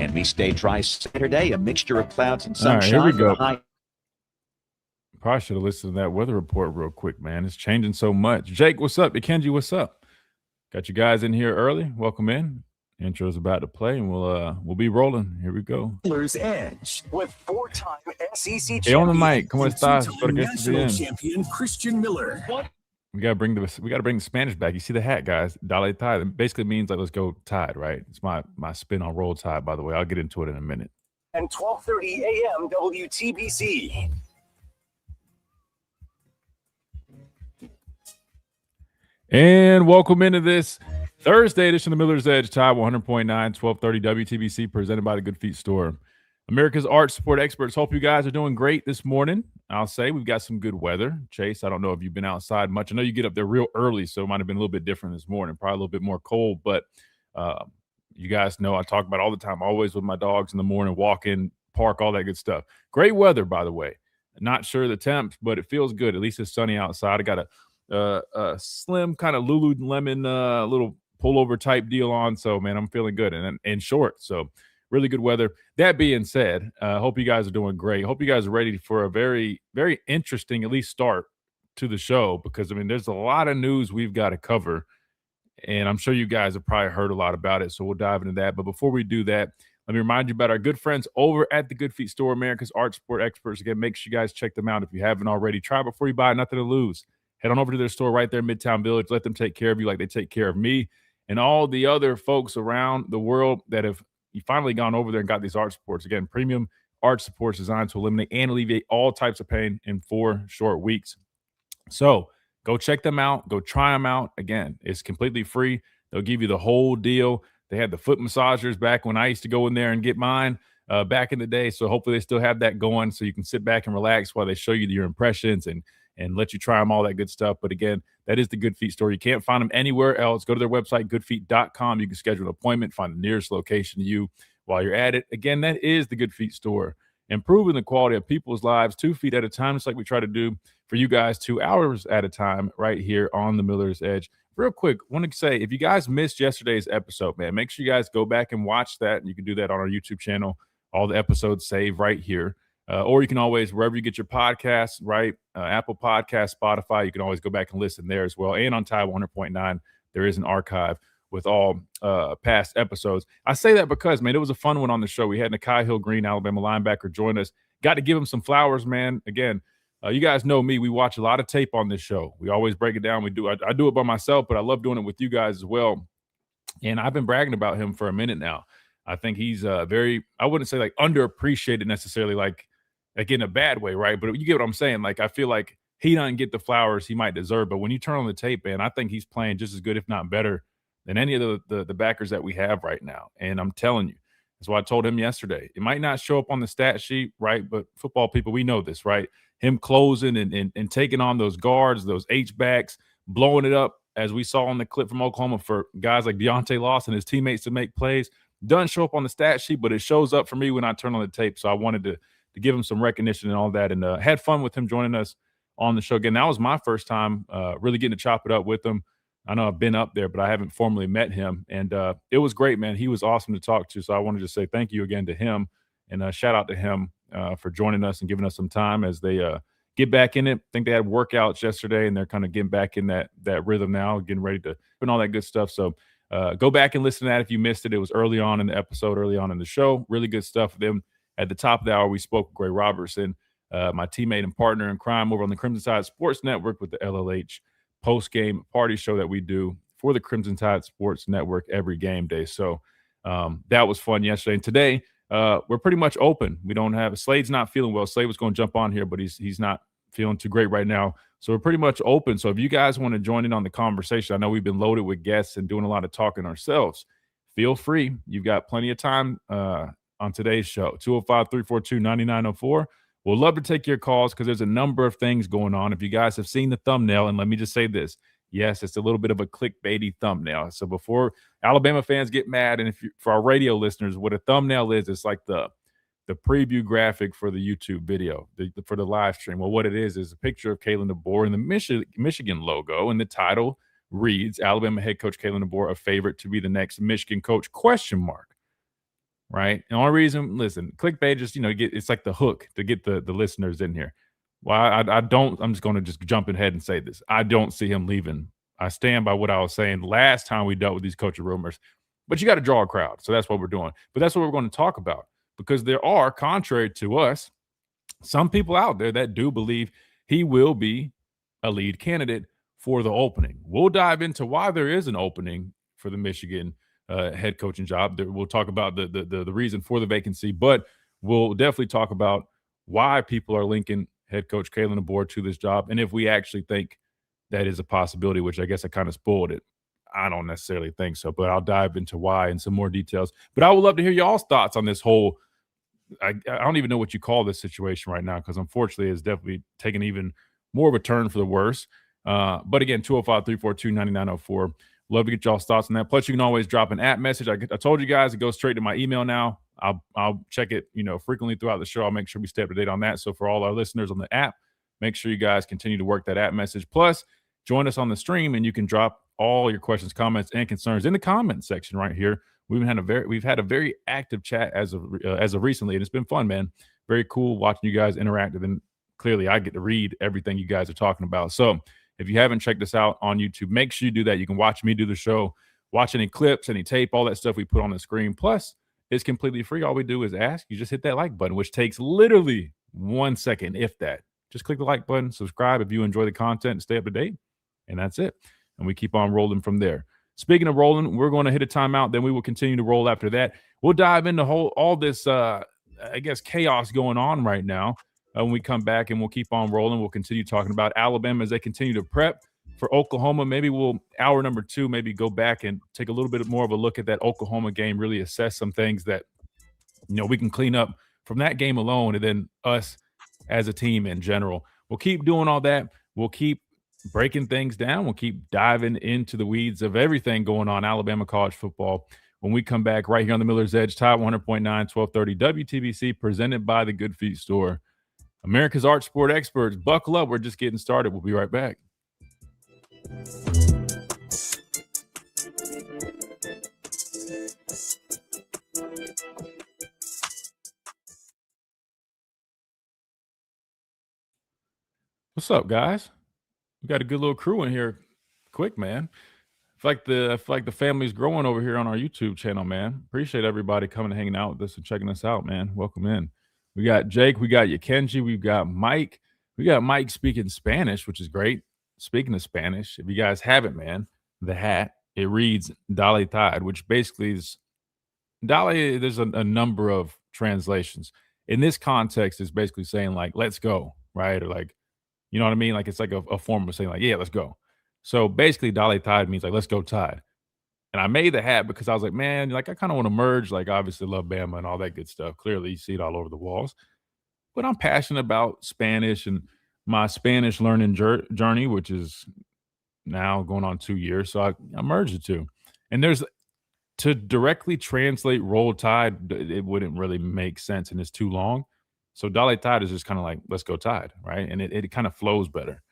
and we stay dry Saturday, a mixture of clouds and All right, sunshine. here we go. High. Probably should have listened to that weather report real quick, man. It's changing so much. Jake, what's up? Kenji, what's up? Got you guys in here early. Welcome in. Intro's about to play, and we'll be rolling. Here we go. Miller's Edge with four-time SEC champion. Hey, on the mic. ¿Cómo and estás? two-time national champion Christian Miller. We gotta bring the Spanish back. You see the hat, guys? Dale Tide. It basically means like let's go Tide, right? It's my spin on Roll Tide, by the way. I'll get into it in a minute. And 12:30 a.m. WTBC. And welcome into this Thursday edition of Miller's Edge, Tide 100.9, 1230 WTBC, presented by the Good Feet Store. America's Arch Support Experts. Hope you guys are doing great this morning. I'll say we've got some good weather. Chase, I don't know if you've been outside much. I know you get up there real early, so it might have been a little bit different this morning, probably a little bit more cold. But you guys know I talk about all the time, always with my dogs in the morning, walking, park, all that good stuff. Great weather, by the way. Not sure the temps, but it feels good. At least it's sunny outside. I got a slim kind of Lululemon little pullover type deal on. So, man, I'm feeling good and short. So, really good weather. That being said, hope you guys are doing great. Hope you guys are ready for a very, very interesting, at least start to the show because, I mean, there's a lot of news we've got to cover. And I'm sure you guys have probably heard a lot about it. So we'll dive into that. But before we do that, let me remind you about our good friends over at the Good Feet Store, America's Arch Sport Experts. Again, make sure you guys check them out if you haven't already. Try before you buy, nothing to lose. Head on over to their store right there in Midtown Village. Let them take care of you like they take care of me and all the other folks around the world that have finally gone over there and got these arch supports. Again, premium arch supports designed to eliminate and alleviate all types of pain in 4 short weeks. So go check them out. Go try them out. Again, it's completely free. They'll give you the whole deal. They had the foot massagers back when I used to go in there and get mine back in the day. So hopefully they still have that going so you can sit back and relax while they show you your impressions and let you try them, all that good stuff. But again, that is the Good Feet Store. You can't find them anywhere else. Go to their website, goodfeet.com. You can schedule an appointment, find the nearest location to you while you're at it. Again, that is the Good Feet Store. Improving the quality of people's lives 2 feet at a time, just like we try to do for you guys 2 hours at a time right here on the Miller's Edge. Real quick, want to say, if you guys missed yesterday's episode, man, make sure you guys go back and watch that. And you can do that on our YouTube channel. All the episodes saved right here. Or you can always, wherever you get your podcasts, right? Apple Podcasts, Spotify, you can always go back and listen there as well. And on Tide 100.9, there is an archive with all past episodes. I say that because, man, it was a fun one on the show. We had Nakai Hill-Green, Alabama linebacker, join us. Got to give him some flowers, man. Again, you guys know me. We watch a lot of tape on this show. We always break it down. I do it by myself, but I love doing it with you guys as well. And I've been bragging about him for a minute now. I think he's very, I wouldn't say like underappreciated necessarily, like in a bad way, right? But you get what I'm saying. Like, I feel like he doesn't get the flowers he might deserve. But when you turn on the tape, man, I think he's playing just as good, if not better, than any of the backers that we have right now. And I'm telling you, that's why I told him yesterday. It might not show up on the stat sheet, right? But football people, we know this, right? Him closing and taking on those guards, those H-backs, blowing it up, as we saw on the clip from Oklahoma for guys like Deontay Lawson and his teammates to make plays. Doesn't show up on the stat sheet, but it shows up for me when I turn on the tape. So I wanted to give him some recognition and all that, and had fun with him joining us on the show. Again, that was my first time really getting to chop it up with him. I know I've been up there, but I haven't formally met him, and it was great, man. He was awesome to talk to, so I wanted to say thank you again to him, and shout out to him for joining us and giving us some time as they get back in it. I think they had workouts yesterday, and they're kind of getting back in that rhythm now, getting ready to put all that good stuff. So go back and listen to that if you missed it. It was early on in the episode, early on in the show. Really good stuff with them. At the top of the hour, we spoke with Gray Robertson, my teammate and partner in crime over on the Crimson Tide Sports Network with the LLH post-game party show that we do for the Crimson Tide Sports Network every game day. So that was fun yesterday. And today, we're pretty much open. We don't have – Slade's not feeling well. Slade was going to jump on here, but he's not feeling too great right now. So we're pretty much open. So if you guys want to join in on the conversation, I know we've been loaded with guests and doing a lot of talking ourselves. Feel free. You've got plenty of time on today's show, 205-342-9904. We'll love to take your calls because there's a number of things going on. If you guys have seen the thumbnail, and let me just say this, yes, it's a little bit of a clickbaity thumbnail. So before Alabama fans get mad, and for our radio listeners, what a thumbnail is, it's like the preview graphic for the YouTube video, for the live stream. Well, what it is a picture of Kalen Deboer and the Michigan logo, and the title reads, Alabama head coach Kalen Deboer, a favorite to be the next Michigan coach, ? right? And the only reason, listen, clickbait just, it's like the hook to get the listeners in here. Well, I'm just going to just jump ahead and say this. I don't see him leaving. I stand by what I was saying last time we dealt with these coaching rumors. But you got to draw a crowd. So that's what we're doing. But that's what we're going to talk about, because there are, contrary to us, some people out there that do believe he will be a lead candidate for the opening. We'll dive into why there is an opening for the Michigan head coaching job. We'll talk about the reason for the vacancy, but we'll definitely talk about why people are linking head coach Kalen Deboer to this job, and if we actually think that is a possibility, which I guess I kind of spoiled it. I don't necessarily think so, but I'll dive into why and some more details. But I would love to hear y'all's thoughts on this whole I don't even know what you call this situation right now, because unfortunately it's definitely taken even more of a turn for the worse. But again, 205-342-9904. Love to get y'all's thoughts on that. Plus, you can always drop an app message. I told you guys it goes straight to my email now. I'll check it, frequently throughout the show. I'll make sure we stay up to date on that. So for all our listeners on the app, make sure you guys continue to work that app message. Plus, join us on the stream, and you can drop all your questions, comments, and concerns in the comment section right here. We've had a very active chat as of recently, and it's been fun, man. Very cool watching you guys interact, and then clearly I get to read everything you guys are talking about. So if you haven't checked us out on YouTube, make sure you do that. You can watch me do the show, watch any clips, any tape, all that stuff we put on the screen. Plus, it's completely free. All we do is ask. You just hit that like button, which takes literally 1 second, if that. Just click the like button, subscribe if you enjoy the content, and stay up to date, and that's it. And we keep on rolling from there. Speaking of rolling, we're going to hit a timeout. Then we will continue to roll after that. We'll dive into all this, chaos going on right now when we come back, and we'll keep on rolling. We'll continue talking about Alabama as they continue to prep for Oklahoma. Maybe we'll, hour number 2, maybe go back and take a little bit more of a look at that Oklahoma game, really assess some things that, we can clean up from that game alone, and then us as a team in general. We'll keep doing all that. We'll keep breaking things down. We'll keep diving into the weeds of everything going on Alabama college football when we come back right here on the Miller's Edge, Tide 100.9, 1230 WTBC, presented by the Good Feet Store. America's Art Sport Experts. Buckle up. We're just getting started. We'll be right back. What's up, guys? We got a good little crew in here. Quick, man. I feel like the family's growing over here on our YouTube channel, man. Appreciate everybody coming and hanging out with us and checking us out, man. Welcome in. We got Jake. We got Yakenji. We've got Mike. We got Mike speaking Spanish, which is great. Speaking of Spanish, if you guys haven't, man, the hat, it reads Dale Tide, which basically is Dale. There's a number of translations. In this context, it's basically saying, like, let's go, right? Or like, you know what I mean? Like, it's like a form of saying, like, yeah, let's go. So basically, Dale Tide means, like, let's go Tide. And I made the hat because I was like, man, like, I kind of want to merge, like, obviously love Bama and all that good stuff. Clearly, you see it all over the walls. But I'm passionate about Spanish and my Spanish learning journey, which is now going on 2 years. So I merged the two. And to directly translate Roll Tide, it wouldn't really make sense, and it's too long. So Dale Tide is just kind of like, let's go Tide, right? And it kind of flows better.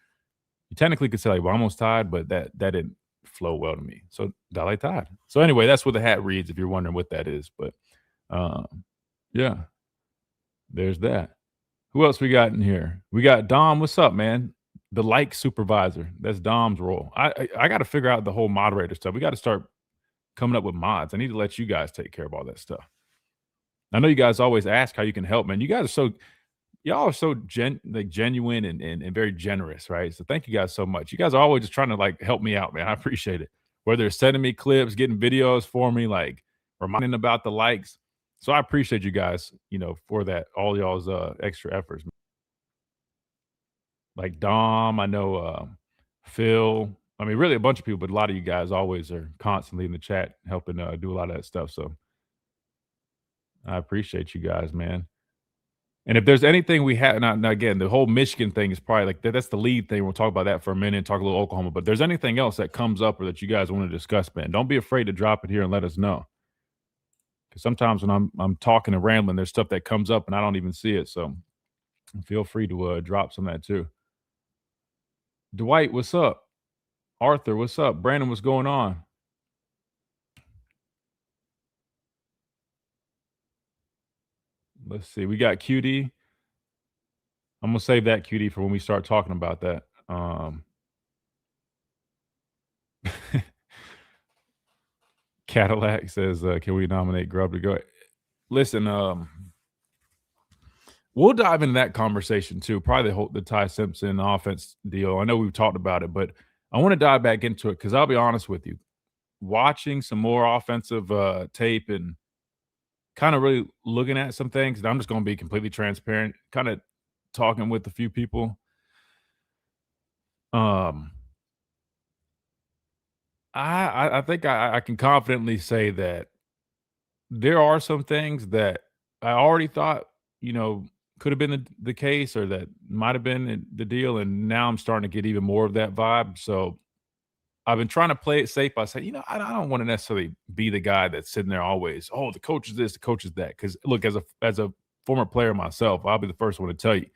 You technically could say, like, vamos Tide, but that didn't flow well to me. So Dale Tide. So anyway, that's what the hat reads, if you're wondering what that is. But yeah, there's that. Who else we got in here? We got Dom. What's up, man? The like supervisor. That's Dom's role. I got to figure out the whole moderator stuff. We got to start coming up with mods. I need to let you guys take care of all that stuff. I know you guys always ask how you can help, man. Y'all are so genuine and very generous, right? So thank you guys so much. You guys are always just trying to, like, help me out, man. I appreciate it. Whether it's sending me clips, getting videos for me, like reminding about the likes. So I appreciate you guys, for that, all y'all's extra efforts. Like Dom, I know Phil. I mean, really a bunch of people, but a lot of you guys always are constantly in the chat helping do a lot of that stuff. So I appreciate you guys, man. And if there's anything we have, now again, the whole Michigan thing is probably like that's the lead thing. We'll talk about that for a minute and talk a little Oklahoma. But if there's anything else that comes up or that you guys want to discuss, man, don't be afraid to drop it here and let us know. Because sometimes when I'm talking and rambling, there's stuff that comes up and I don't even see it. So feel free to drop some of that too. Dwight, what's up? Arthur, what's up? Brandon, what's going on? Let's see. We got QD. I'm gonna save that QD for when we start talking about that. Cadillac says, "Can we nominate Grubb to go?" Listen, we'll dive into that conversation too. Probably the Ty Simpson offense deal. I know we've talked about it, but I want to dive back into it because I'll be honest with you. Watching some more offensive tape and kind of really looking at some things, and I'm just going to be completely transparent. Kind of talking with a few people. I think I can confidently say that there are some things that I already thought, could have been the case or that might have been the deal, and now I'm starting to get even more of that vibe. So I've been trying to play it safe by saying, I don't want to necessarily be the guy that's sitting there always, oh, the coach is this, the coach is that. Because look, as a former player myself, I'll be the first one to tell you,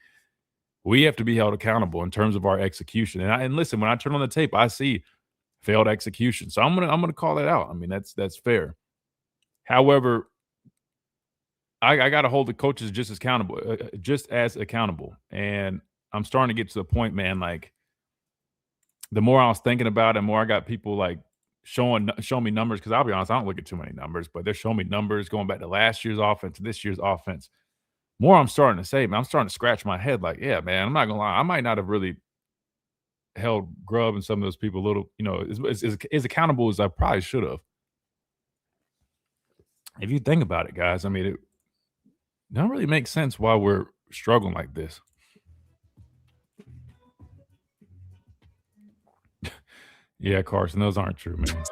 we have to be held accountable in terms of our execution. And listen, when I turn on the tape, I see failed execution. So I'm gonna call that out. I mean, that's fair. However, I got to hold the coaches just as accountable. And I'm starting to get to the point, man. Like, the more I was thinking about it, the more I got people like showing me numbers. Because I'll be honest, I don't look at too many numbers, but they're showing me numbers going back to last year's offense, this year's offense. More I'm starting to say, man, I'm starting to scratch my head. Like, yeah, man, I'm not gonna lie, I might not have really held Grubb and some of those people a little, as accountable as I probably should have. If you think about it, guys, I mean, it don't really make sense why we're struggling like this. Yeah, Carson, those aren't true, man.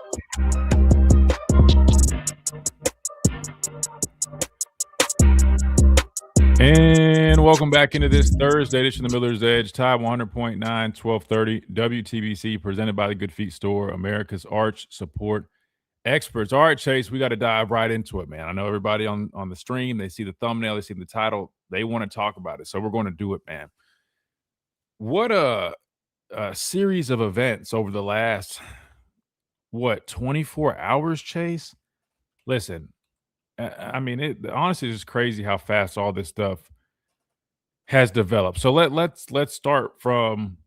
And welcome back into this Thursday edition of the Miller's Edge, Tide 100.9, 1230, WTBC, presented by the Good Feet Store, America's arch support experts. All right, Chase, we got to dive right into it, man. I know everybody on the stream, they see the thumbnail, they see the title, they want to talk about it, so we're going to do it, man. What a series of events over the last, 24 hours, Chase? Listen, I mean, it honestly is just crazy how fast all this stuff has developed. So let's start from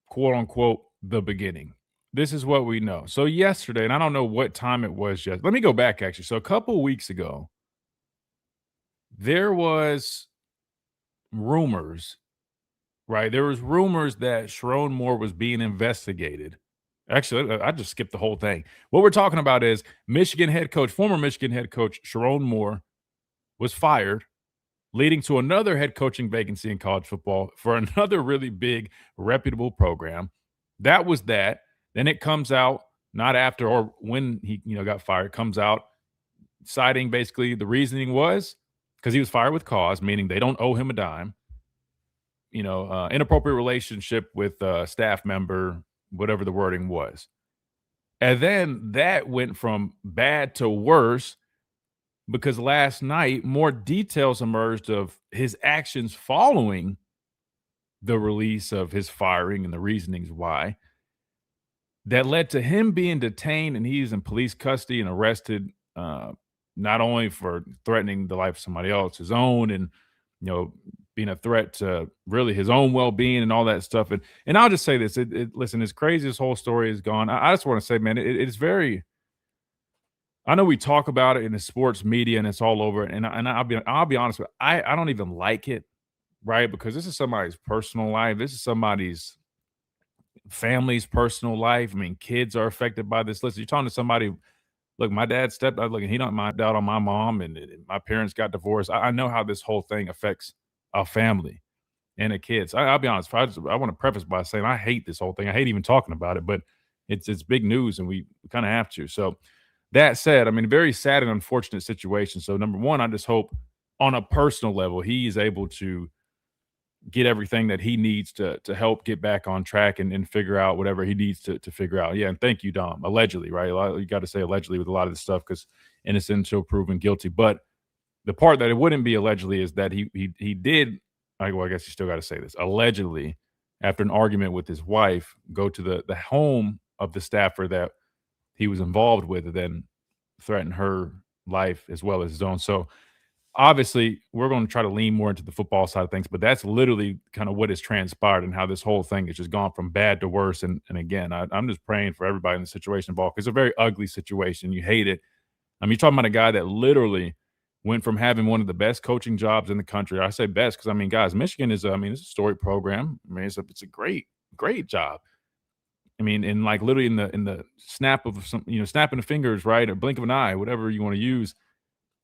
quote unquote the beginning. This is what we know. So yesterday, and I don't know what time it was yet. Let me go back actually. So a couple of weeks ago, there was rumors, right? There was rumors that Sharon Moore was being investigated. Actually, I just skipped the whole thing. What we're talking about is former Michigan head coach Sharon Moore was fired, leading to another head coaching vacancy in college football for another really big, reputable program. That was that. Then it comes out not after or when he got fired, comes out citing basically the reasoning was because he was fired with cause, meaning they don't owe him a dime. Inappropriate relationship with a staff member, whatever the wording was. And then that went from bad to worse because last night more details emerged of his actions following the release of his firing and the reasonings why that led to him being detained, and he's in police custody and arrested, not only for threatening the life of somebody else, his own, and being a threat to really his own well-being and all that stuff. And I'll just say this: listen, as crazy as this whole story has gone, I just want to say, man, it's very. I know we talk about it in the sports media and it's all over, and I'll be honest with you, I don't even like it, right? Because this is somebody's personal life. This is somebody's family's personal life. I mean, kids are affected by this. Listen, you're talking to somebody. Look, my dad stepped out. Look, he don't mind out on my mom, and my parents got divorced. I know how this whole thing affects a family and a kids. I'll be honest. I want to preface by saying I hate this whole thing. I hate even talking about it, but it's big news, and we kind of have to. So that said, I mean, very sad and unfortunate situation. So number one, I just hope on a personal level he is able to get everything that he needs to help get back on track and figure out whatever he needs to figure out. Yeah, and thank you, Dom. Allegedly, right? You got to say allegedly with a lot of this stuff because innocent until proven guilty. But the part that it wouldn't be allegedly is that he did. I guess you still got to say this. Allegedly, after an argument with his wife, go to the home of the staffer that he was involved with, and then threaten her life as well as his own. So obviously we're going to try to lean more into the football side of things, but that's literally kind of what has transpired and how this whole thing has just gone from bad to worse. And again, I'm just praying for everybody in the situation involved because it's a very ugly situation. You hate it. I mean, you're talking about a guy that literally went from having one of the best coaching jobs in the country. I say best because, I mean, guys, Michigan is, it's a storied program. I mean, it's a great, great job. I mean, and like literally in the snap of some, snapping the fingers, right, or blink of an eye, whatever you want to use,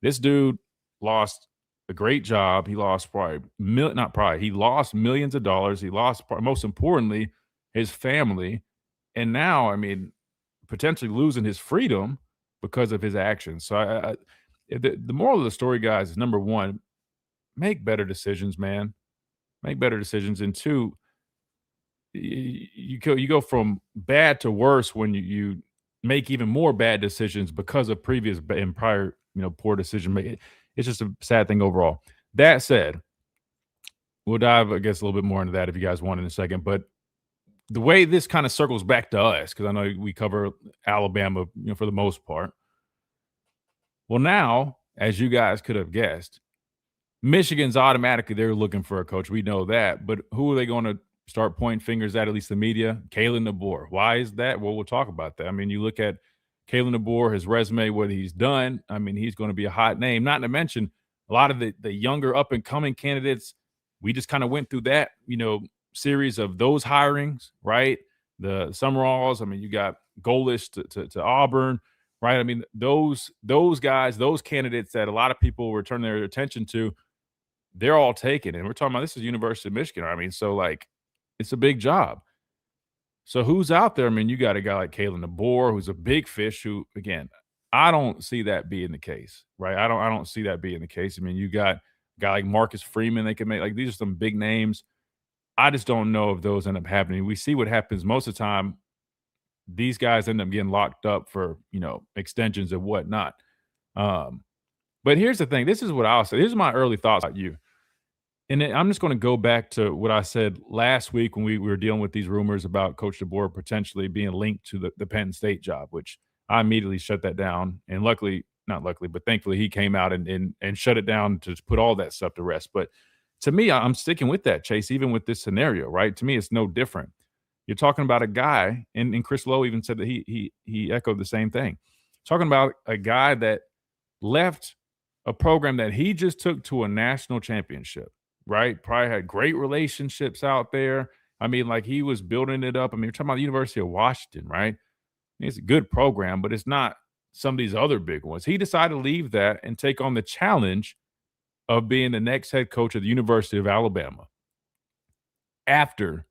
this dude lost a great job. He lost he lost millions of dollars. He lost, most importantly, his family. And now, I mean, potentially losing his freedom because of his actions. So the moral of the story, guys, is number one, make better decisions, man. Make better decisions. And two, you go from bad to worse when you make even more bad decisions because of previous and prior, poor decision making. It's just a sad thing overall. That said, we'll dive, I guess, a little bit more into that if you guys want in a second. But the way this kind of circles back to us, because I know we cover Alabama, for the most part. Well, now, as you guys could have guessed, Michigan's automatically, they're looking for a coach. We know that. But who are they going to start pointing fingers at least the media? Kalen Deboer. Why is that? Well, we'll talk about that. I mean, you look at Kalen Deboer, his resume, what he's done. I mean, he's going to be a hot name. Not to mention a lot of the younger up-and-coming candidates. We just kind of went through that, series of those hirings, right? The Summeralls. I mean, you got Golish to Auburn, right? I mean, those guys, those candidates that a lot of people were turning their attention to, they're all taken. And we're talking about this is University of Michigan. I mean, so like it's a big job. So who's out there? I mean, you got a guy like Kalen Deboer, who's a big fish, who, again, I don't see that being the case, right? I don't see that being the case. I mean, you got a guy like Marcus Freeman they can make. Like, these are some big names. I just don't know if those end up happening. We see what happens most of the time. These guys end up getting locked up for, extensions and whatnot. But here's the thing. This is what I'll say. Here's my early thoughts about you. And I'm just going to go back to what I said last week when we were dealing with these rumors about Coach DeBoer potentially being linked to the Penn State job, which I immediately shut that down. And thankfully he came out and shut it down to put all that stuff to rest. But to me, I'm sticking with that, Chase, even with this scenario, right? To me, it's no different. You're talking about a guy, and Chris Lowe even said that he echoed the same thing. Talking about a guy that left a program that he just took to a national championship, right? Probably had great relationships out there. I mean, like, he was building it up. I mean, you're talking about the University of Washington, right? It's a good program, but it's not some of these other big ones. He decided to leave that and take on the challenge of being the next head coach of the University of Alabama after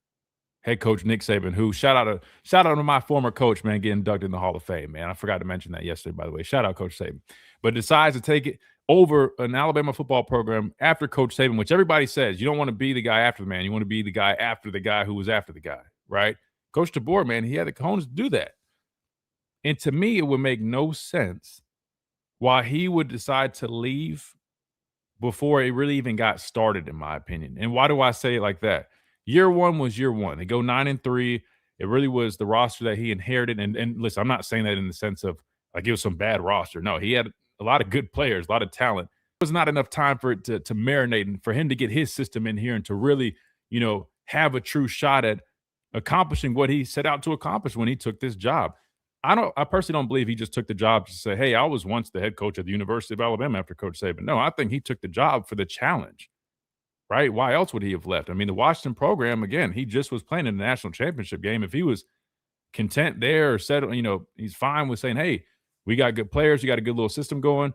head coach Nick Saban, who shout out to my former coach, man, getting inducted in the Hall of Fame, man. I forgot to mention that yesterday, by the way. Shout out Coach Saban. But decides to take it over an Alabama football program after Coach Saban, which everybody says you don't want to be the guy after the man. You want to be the guy after the guy who was after the guy, right? Coach DeBoer, man, he had the cojones to do that. And to me, it would make no sense why he would decide to leave before it really even got started, in my opinion. And why do I say it like that? Year one was year one. They go 9-3. It really was the roster that he inherited. And listen, I'm not saying that in the sense of like it was some bad roster. No, he had a lot of good players, a lot of talent. It was not enough time for it to marinate and for him to get his system in here and to really, have a true shot at accomplishing what he set out to accomplish when he took this job. I personally don't believe he just took the job to say, hey, I was once the head coach at the University of Alabama after Coach Saban. No, I think he took the job for the challenge, right? Why else would he have left? I mean, the Washington program, again, he just was playing in the national championship game. If he was content there or settled, he's fine with saying, hey, we got good players, you got a good little system going,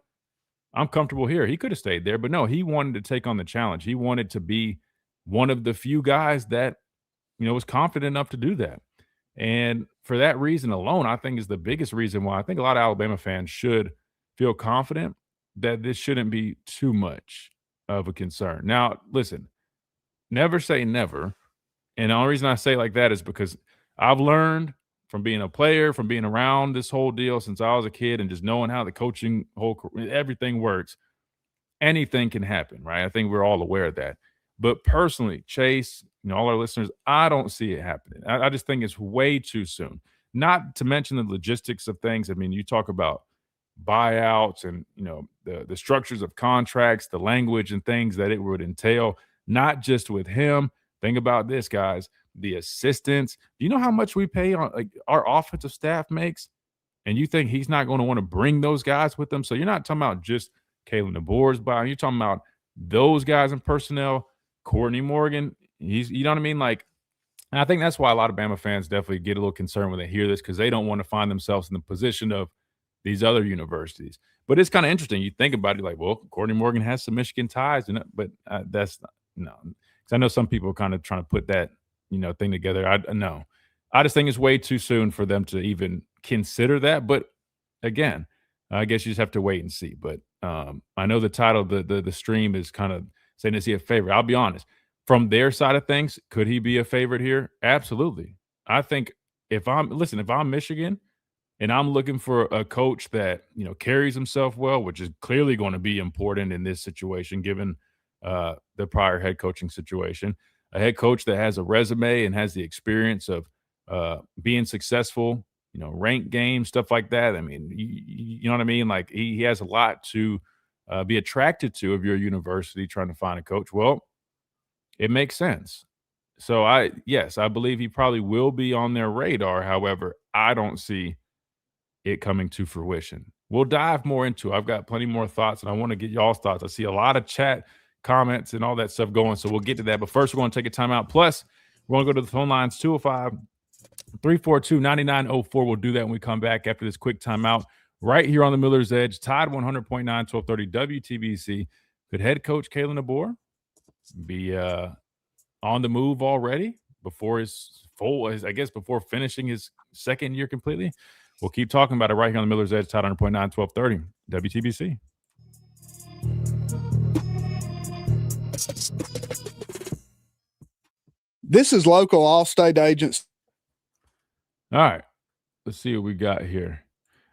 I'm comfortable here. He could have stayed there, but no, he wanted to take on the challenge. He wanted to be one of the few guys that, was confident enough to do that. And for that reason alone, I think is the biggest reason why I think a lot of Alabama fans should feel confident that this shouldn't be too much of a concern. Now, listen, never say never. And the only reason I say it like that is because I've learned from being a player, from being around this whole deal since I was a kid and just knowing how the coaching everything works, anything can happen, right? I think we're all aware of that. But personally, Chase, all our listeners, I don't see it happening. I just think it's way too soon. Not to mention the logistics of things. I mean, you talk about buyouts and, the structures of contracts, the language and things that it would entail, not just with him. Think about this, guys, the assistants. Do you know how much we pay on our offensive staff makes? And you think he's not going to want to bring those guys with him? So you're not talking about just Kalen Deboer's buy. You're talking about those guys in personnel, Courtney Morgan. You know what I mean? And I think that's why a lot of Bama fans definitely get a little concerned when they hear this, because they don't want to find themselves in the position of these other universities. But it's kind of interesting. You think about it, like, well, Courtney Morgan has some Michigan ties, but that's not, no. Because I know some people are kind of trying to put that, thing together. I just think it's way too soon for them to even consider that. But again, I guess you just have to wait and see. But I know the title, the stream is kind of saying, is he a favorite? I'll be honest. From their side of things, could he be a favorite here? Absolutely. I think if I'm Michigan and I'm looking for a coach that, carries himself well, which is clearly going to be important in this situation, given the prior head coaching situation, a head coach that has a resume and has the experience of being successful, ranked games, stuff like that. I mean, you know what I mean? Like he has a lot to be attracted to of your university trying to find a coach. Well, it makes sense. So I believe he probably will be on their radar. However, I don't see it coming to fruition. We'll dive more into it. I've got plenty more thoughts, and I want to get y'all's thoughts. I see a lot of chat comments and all that stuff going, so we'll get to that. But first, we're going to take a timeout. Plus, we're going to go to the phone lines, 205-342-9904. We'll do that when we come back after this quick timeout right here on the Miller's Edge. Tide 100.9, 1230 WTBC. Could head coach Kalen Deboer be on the move already before before finishing his second year completely? We'll keep talking about it right here on the Miller's Edge, Tide 100.9, 1230 WTBC. This is local Allstate agents. All right, let's see what we got here.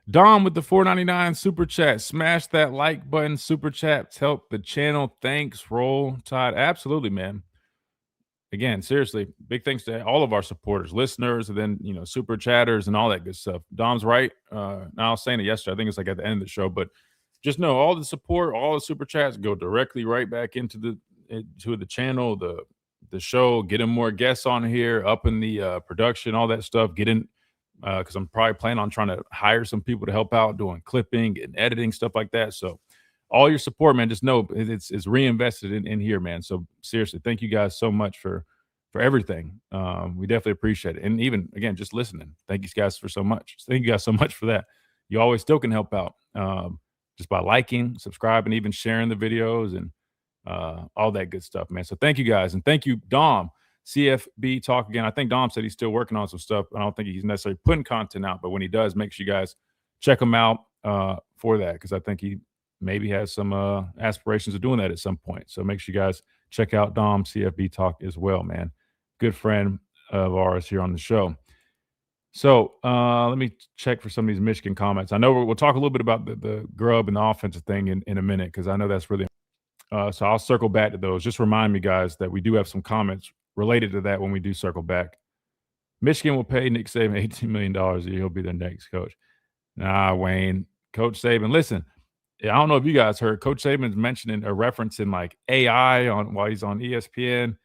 Dom with the $4.99 super chat. Smash that like button. Super chats help the channel. Thanks. Roll Tide. Absolutely, man. Again, seriously, big thanks to all of our supporters, listeners, and then, super chatters and all that good stuff. Dom's right. I was saying it yesterday. I think it's like at the end of the show, but just know all the support, all the super chats go directly right back into the channel, the show, getting more guests on here, up in the production, all that stuff. Because I'm probably planning on trying to hire some people to help out doing clipping and editing, stuff like that. So all your support, man, just know it's reinvested in here, man. So seriously, thank you guys so much for everything. We definitely appreciate it. And even, again, just listening. Thank you guys so much. Thank you guys so much for that. You always still can help out just by liking, subscribing, even sharing the videos and all that good stuff, man. So thank you guys. And thank you, Dom. CFB Talk again. I think Dom said he's still working on some stuff. I don't think he's necessarily putting content out, but when he does, make sure you guys check him out for that, because I think he maybe has some aspirations of doing that at some point. So make sure you guys check out Dom CFB Talk as well, man. Good friend of ours here on the show. So let me check for some of these Michigan comments. I know we'll talk a little bit about the grub and the offensive thing in a minute, because I know that's really so I'll circle back to those. Just remind me, guys, that we do have some comments related to that when we do circle back. Michigan will pay Nick Saban $18 million a year. He'll be their next coach. Nah, Wayne. Coach Saban, listen, I don't know if you guys heard, Coach Saban's mentioning a reference in like AI while he's on ESPN.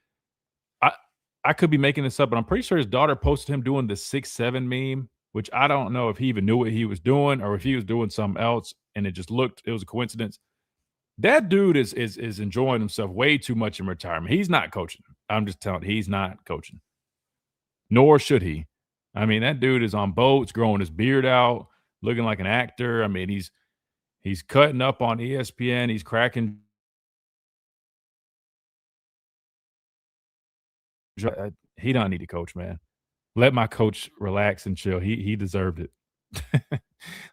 I could be making this up, but I'm pretty sure his daughter posted him doing the 6'7" meme, which I don't know if he even knew what he was doing or if he was doing something else and it was a coincidence. That dude is enjoying himself way too much in retirement. He's not coaching. I'm just telling you, he's not coaching. Nor should he. I mean, that dude is on boats, growing his beard out, looking like an actor. I mean, he's cutting up on ESPN. He's cracking. He don't need to coach, man. Let my coach relax and chill. He deserved it.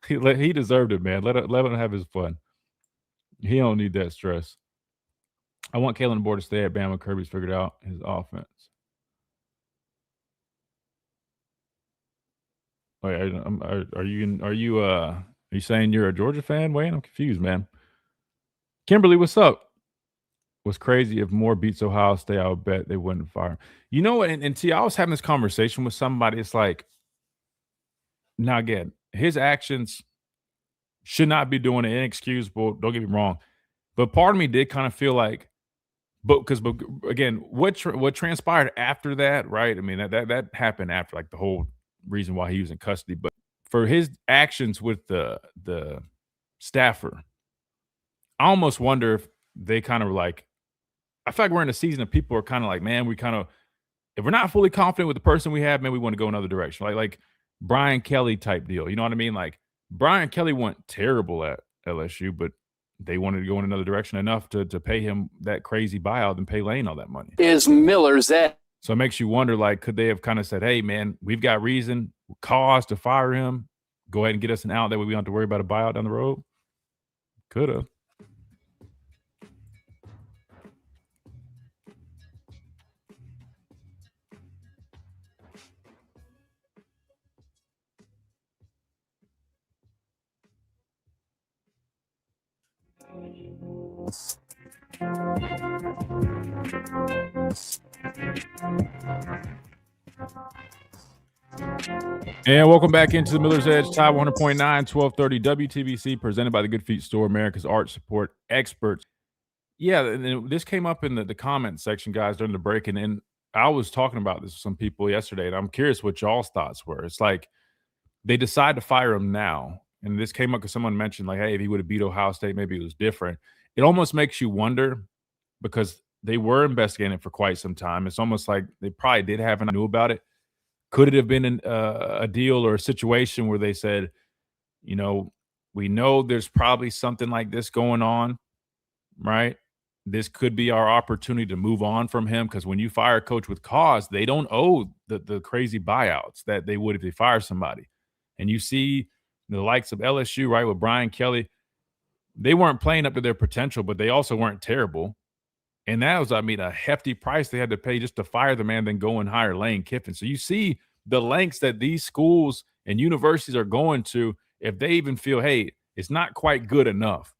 he deserved it, man. Let him have his fun. He don't need that stress. I want Kalen Deboer to stay at Bama. Kirby's figured out his offense. Wait, are you saying you're a Georgia fan, Wayne? I'm confused, man. Kimberly, what's up? Was crazy if Moore beats Ohio State, I would bet they wouldn't fire him. You know what? And T, I was having this conversation with somebody. It's like, now again, his actions should not be doing it, inexcusable. Don't get me wrong. But part of me did kind of feel like, but again, what transpired after that, right? I mean, that happened after like the whole reason why he was in custody. But for his actions with the staffer, I almost wonder if they kind of like, I feel like we're in a season of people are kind of like, man, we kind of, if we're not fully confident with the person we have, man, we want to go another direction. Like Brian Kelly type deal. You know what I mean? Like Brian Kelly went terrible at LSU, but they wanted to go in another direction enough to pay him that crazy buyout and pay Lane all that money. Is Miller's at? So it makes you wonder, like, could they have kind of said, hey, man, we've got reason, cause to fire him. Go ahead and get us an out. That way we don't have to worry about a buyout down the road. Could have. And welcome back into the Miller's Edge, Tide 100.9, 1230 WTBC, presented by the Good Feet Store, America's art support experts. Yeah, and this came up in the comment section, guys, during the break, and I was talking about this with some people yesterday, and I'm curious what y'all's thoughts were. It's like they decide to fire him now, and this came up because someone mentioned, like, hey, if he would have beat Ohio State, maybe it was different. It almost makes you wonder because they were investigating it for quite some time. It's almost like they probably did have and knew about it. Could it have been a deal or a situation where they said, you know, we know there's probably something like this going on, right? This could be our opportunity to move on from him because when you fire a coach with cause, they don't owe the crazy buyouts that they would if they fire somebody. And you see the likes of LSU, right, with Brian Kelly, they weren't playing up to their potential, but they also weren't terrible. And that was, I mean, a hefty price they had to pay just to fire the man, then go and hire Lane Kiffin. So you see the lengths that these schools and universities are going to if they even feel, hey, it's not quite good enough.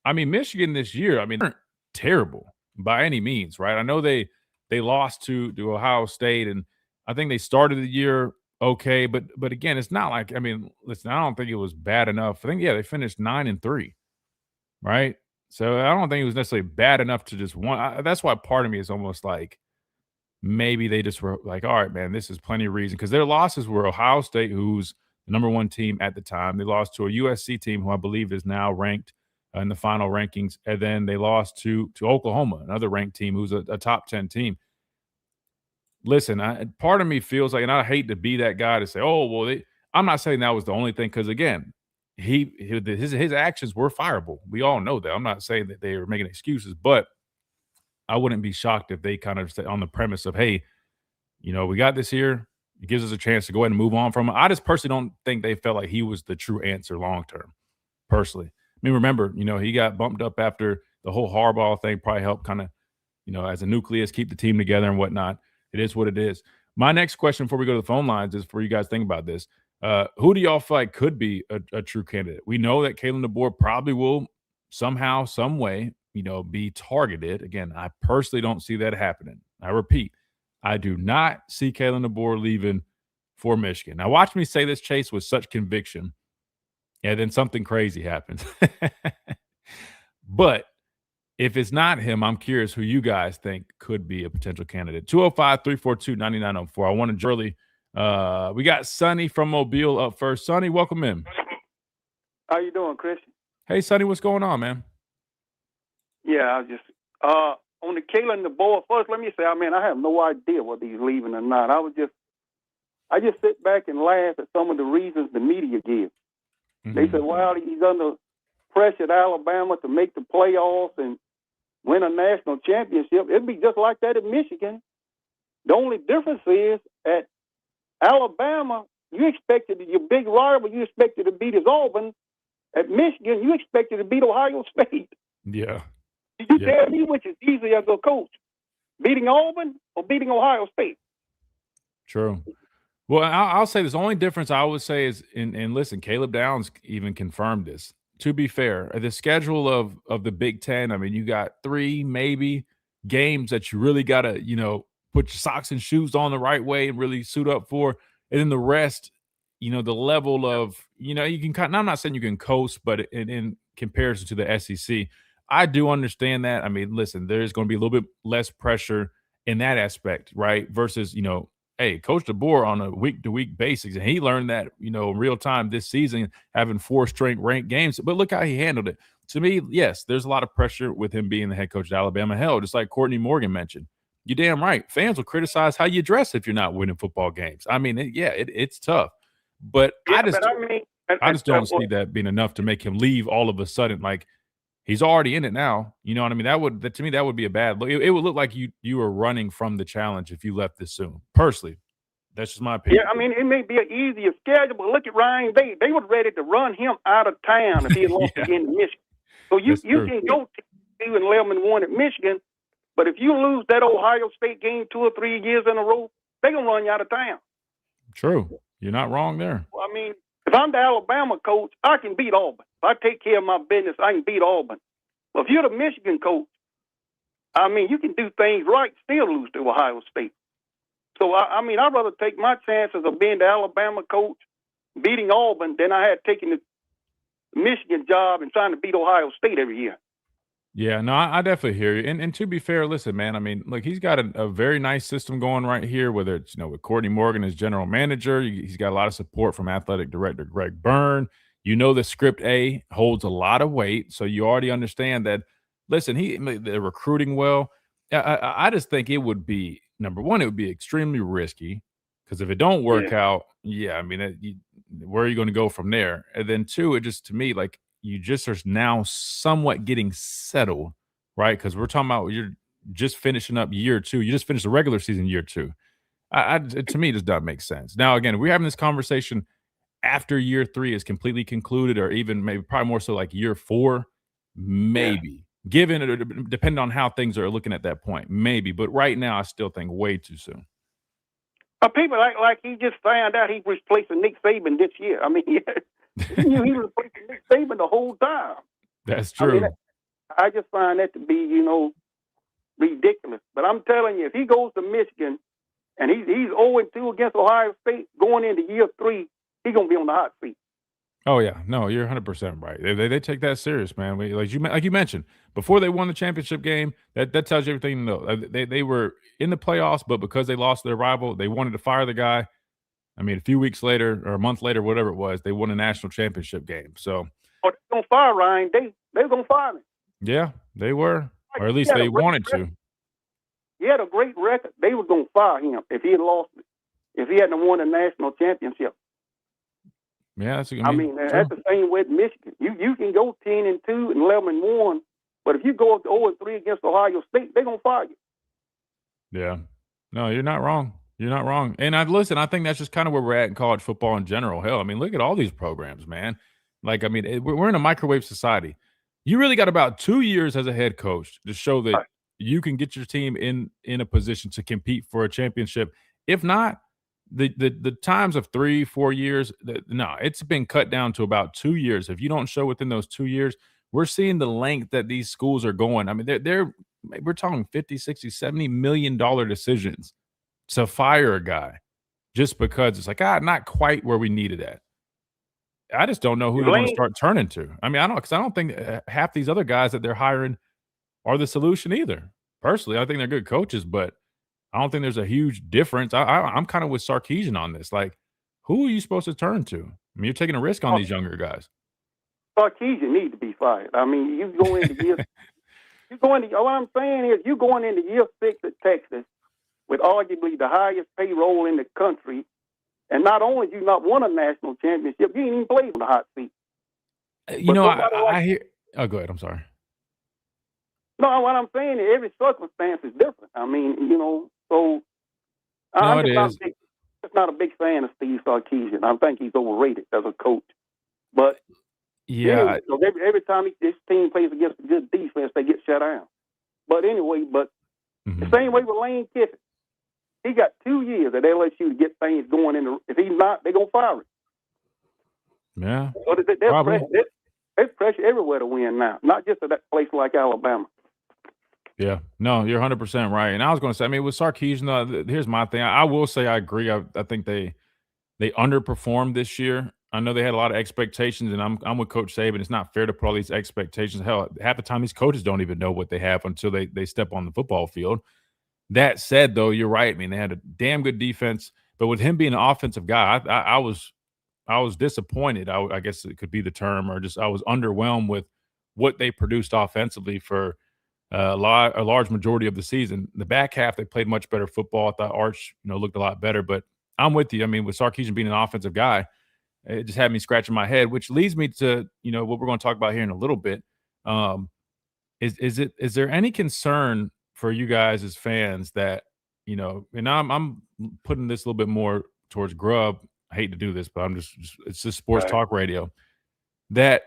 I mean, Michigan this year, I mean, they're terrible by any means, right? I know they lost to Ohio State, and I think they started the year okay, but again, it's not like, I mean, listen, I don't think it was bad enough. I think, yeah, they finished 9-3, right? So I don't think it was necessarily bad enough to just want. That's why part of me is almost like maybe they just were like, all right, man, this is plenty of reason because their losses were Ohio State, who's the number one team at the time. They lost to a USC team who I believe is now ranked in the final rankings, and then they lost to Oklahoma, another ranked team who's a top 10 team. Listen, part of me feels like, and I hate to be that guy to say, oh, well, I'm not saying that was the only thing because again. His actions were fireable. We all know that. I'm not saying that they are making excuses, but I wouldn't be shocked if they kind of stay on the premise of, hey, you know, we got this here. It gives us a chance to go ahead and move on from it. I just personally don't think they felt like he was the true answer long term, personally. I mean, remember, you know, he got bumped up after the whole Harbaugh thing, probably helped kind of, you know, as a nucleus, keep the team together and whatnot. It is what it is. My next question before we go to the phone lines is for you guys think about this. Who do y'all feel like could be a true candidate? We know that Kalen Deboer probably will somehow, some way, you know, be targeted. Again, I personally don't see that happening. I repeat, I do not see Kalen Deboer leaving for Michigan. Now, watch me say this, Chase, with such conviction, and then something crazy happens. But if it's not him, I'm curious who you guys think could be a potential candidate. 205-342-9904. I want to early. We got Sonny from Mobile up first. Sonny, welcome in. How you doing, Christian? Hey, Sonny, what's going on, man? Yeah, I was just on the Kalen Deboer. First, let me say, I mean, I have no idea whether he's leaving or not. I just sit back and laugh at some of the reasons the media give. Mm-hmm. They said, well, he's under pressure at Alabama to make the playoffs and win a national championship. It'd be just like that at Michigan. The only difference is at Alabama, you expected your big rival, you expected to beat his Auburn. At Michigan, you expected to beat Ohio State. Yeah. You tell me which is easier as a coach, beating Auburn or beating Ohio State? True. Well, I'll say this. The only difference I would say is, and listen, Caleb Downs even confirmed this. To be fair, the schedule of the Big Ten, I mean, you got 3 maybe games that you really got to, you know, put your socks and shoes on the right way and really suit up for. And then the rest, the level of, you can kind of, I'm not saying you can coast, but in comparison to the SEC, I do understand that. I mean, listen, there's going to be a little bit less pressure in that aspect, right? Versus, hey, Coach Deboer on a week-to-week basis, and he learned that, in real time this season, having 4 straight ranked games. But look how he handled it. To me, yes, there's a lot of pressure with him being the head coach at Alabama. Hell, just like Courtney Morgan mentioned, you're damn right. Fans will criticize how you dress if you're not winning football games. I mean, it's tough. But I just don't see that being enough to make him leave all of a sudden. Like, he's already in it now. You know what I mean? To me, that would be a bad look. It would look like you were running from the challenge if you left this soon. Personally, that's just my opinion. Yeah, I mean, it may be an easier schedule, but look at Ryan Day. They were ready to run him out of town if he had lost again to Michigan. So you can go 2-11-1 at Michigan, but if you lose that Ohio State game 2 or 3 years in a row, they're going to run you out of town. True. You're not wrong there. Well, I mean, if I'm the Alabama coach, I can beat Auburn. If I take care of my business, I can beat Auburn. But if you're the Michigan coach, I mean, you can do things right, still lose to Ohio State. So, I mean, I'd rather take my chances of being the Alabama coach, beating Auburn, than I had taking the Michigan job and trying to beat Ohio State every year. Yeah, no, I definitely hear you. And to be fair, listen, man, I mean, look, he's got a very nice system going right here, whether it's, with Courtney Morgan as general manager. He's got a lot of support from athletic director Greg Byrne. The script A holds a lot of weight. So you already understand that, listen, they're recruiting well. I just think it would be, number one, it would be extremely risky because if it don't work out, I mean, where are you going to go from there? And then two, it just, to me, like, you just are now somewhat getting settled, right? Because we're talking about you're just finishing up year 2. You just finished the regular season year 2. To me, it just doesn't make sense. Now, again, we're having this conversation after year 3 is completely concluded, or even maybe probably more so like year 4, maybe. Given it, depending on how things are looking at that point, maybe. But right now, I still think way too soon. People like he just found out he was replacing Nick Saban this year. I mean, he was replacing Nick Saban the whole time. That's true. I mean, I just find that to be, ridiculous. But I'm telling you, if he goes to Michigan and he's 0-2 against Ohio State going into year 3, he's going to be on the hot seat. Oh, yeah. No, you're 100% right. They take that serious, man. Like you mentioned, before they won the championship game, that tells you everything to know. They were in the playoffs, but because they lost their rival, they wanted to fire the guy. I mean, a few weeks later or a month later, whatever it was, they won a national championship game. So, they're going to fire Ryan. They're going to fire him. Yeah, they were. Or at least they wanted to. He had a great record. They were going to fire him if he had lost it, if he hadn't won a national championship. Yeah, that's that's the same with Michigan. You can go 10-2 and 11-1, but if you go 0-3 against Ohio State, they're gonna fire you. Yeah, no, you're not wrong. You're not wrong. And I think that's just kind of where we're at in college football in general. Hell, I mean, look at all these programs, man. Like, I mean, we're in a microwave society. You really got about 2 years as a head coach to show that you can get your team in a position to compete for a championship. If not, the times of 3-4 years, it's been cut down to about 2 years. If you don't show within those 2 years, we're seeing the length that these schools are going. I mean, we're talking 50, 60, $70 million decisions to fire a guy just because it's like, not quite where we needed at. I just don't know who they're going to start turning to. I mean, I don't think half these other guys that they're hiring are the solution either. Personally, I think they're good coaches, but I don't think there's a huge difference. I'm kind of with Sarkisian on this. Like, who are you supposed to turn to? I mean, you're taking a risk on these younger guys. Sarkisian needs to be fired. I mean, you go into year. What I'm saying is, you going into year 6 at Texas with arguably the highest payroll in the country, and not only do you not won a national championship, you ain't even played on the hot seat. I hear. Oh, go ahead. I'm sorry. No, what I'm saying is every circumstance is different. I mean, so I'm just not a big fan of Steve Sarkisian. I think he's overrated as a coach. But yeah, every time this team plays against a good defense, they get shut down. But anyway, the same way with Lane Kiffin, he got 2 years at LSU to get things going. If he's not, they're gonna fire him. Yeah, so there's pressure everywhere to win now, not just at that place like Alabama. Yeah, no, you're 100% right. And I was going to say, I mean, with Sarkisian, here's my thing. I will say I agree. I think they they underperformed this year. I know they had a lot of expectations, and I'm with Coach Saban. It's not fair to put all these expectations. Hell, half the time these coaches don't even know what they have until they step on the football field. That said, though, you're right. I mean, they had a damn good defense, but with him being an offensive guy, I was disappointed. I guess it could be the term, or just I was underwhelmed with what they produced offensively for a large majority of the season. The back half, they played much better football. I thought Arch, looked a lot better. But I'm with you. I mean, with Sarkisian being an offensive guy, it just had me scratching my head, which leads me to what we're going to talk about here in a little bit. Is there any concern for you guys as fans that and I'm putting this a little bit more towards Grubb. I hate to do this, but I'm just it's just sports talk radio. That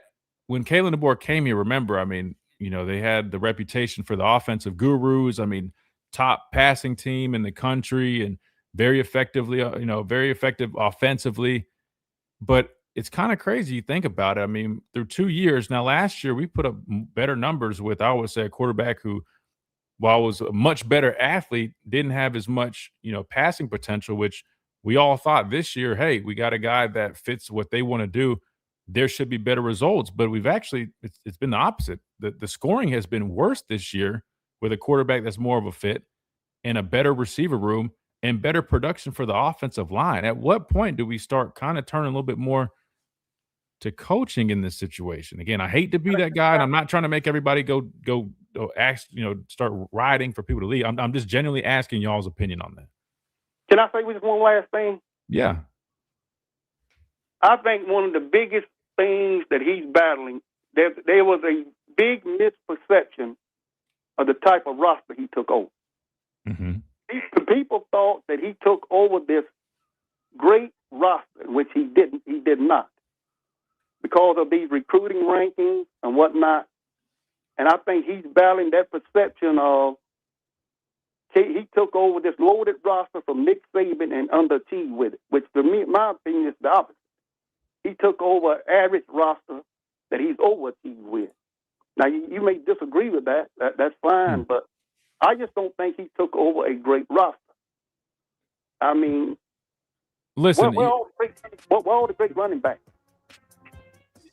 when Kalen Deboer came here, remember, I mean, they had the reputation for the offensive gurus. I mean, top passing team in the country and very effective offensively. But it's kind of crazy you think about it. I mean, through 2 years now, last year we put up better numbers with, I would say, a quarterback who, while was a much better athlete, didn't have as much, passing potential, which we all thought this year, hey, we got a guy that fits what they want to do. There should be better results. But we've actually, it's been the opposite. The scoring has been worse this year with a quarterback that's more of a fit and a better receiver room and better production for the offensive line. At what point do we start kind of turning a little bit more to coaching in this situation? Again, I hate to be that guy, and I'm not trying to make everybody go ask, start rioting for people to leave. I'm just genuinely asking y'all's opinion on that. Can I say just one last thing? Yeah. I think one of the biggest things that he's battling, there was a big misperception of the type of roster he took over. Mm-hmm. The people thought that he took over this great roster, which he didn't. He did not, because of these recruiting rankings and whatnot. And I think he's battling that perception of he took over this loaded roster from Nick Saban and underachieved with it, which to me, in my opinion, is the opposite. He took over an average roster that he's overachieved with. Now, you may disagree with that. That's fine, but I just don't think he took over a great roster. I mean, listen, where all the great running backs?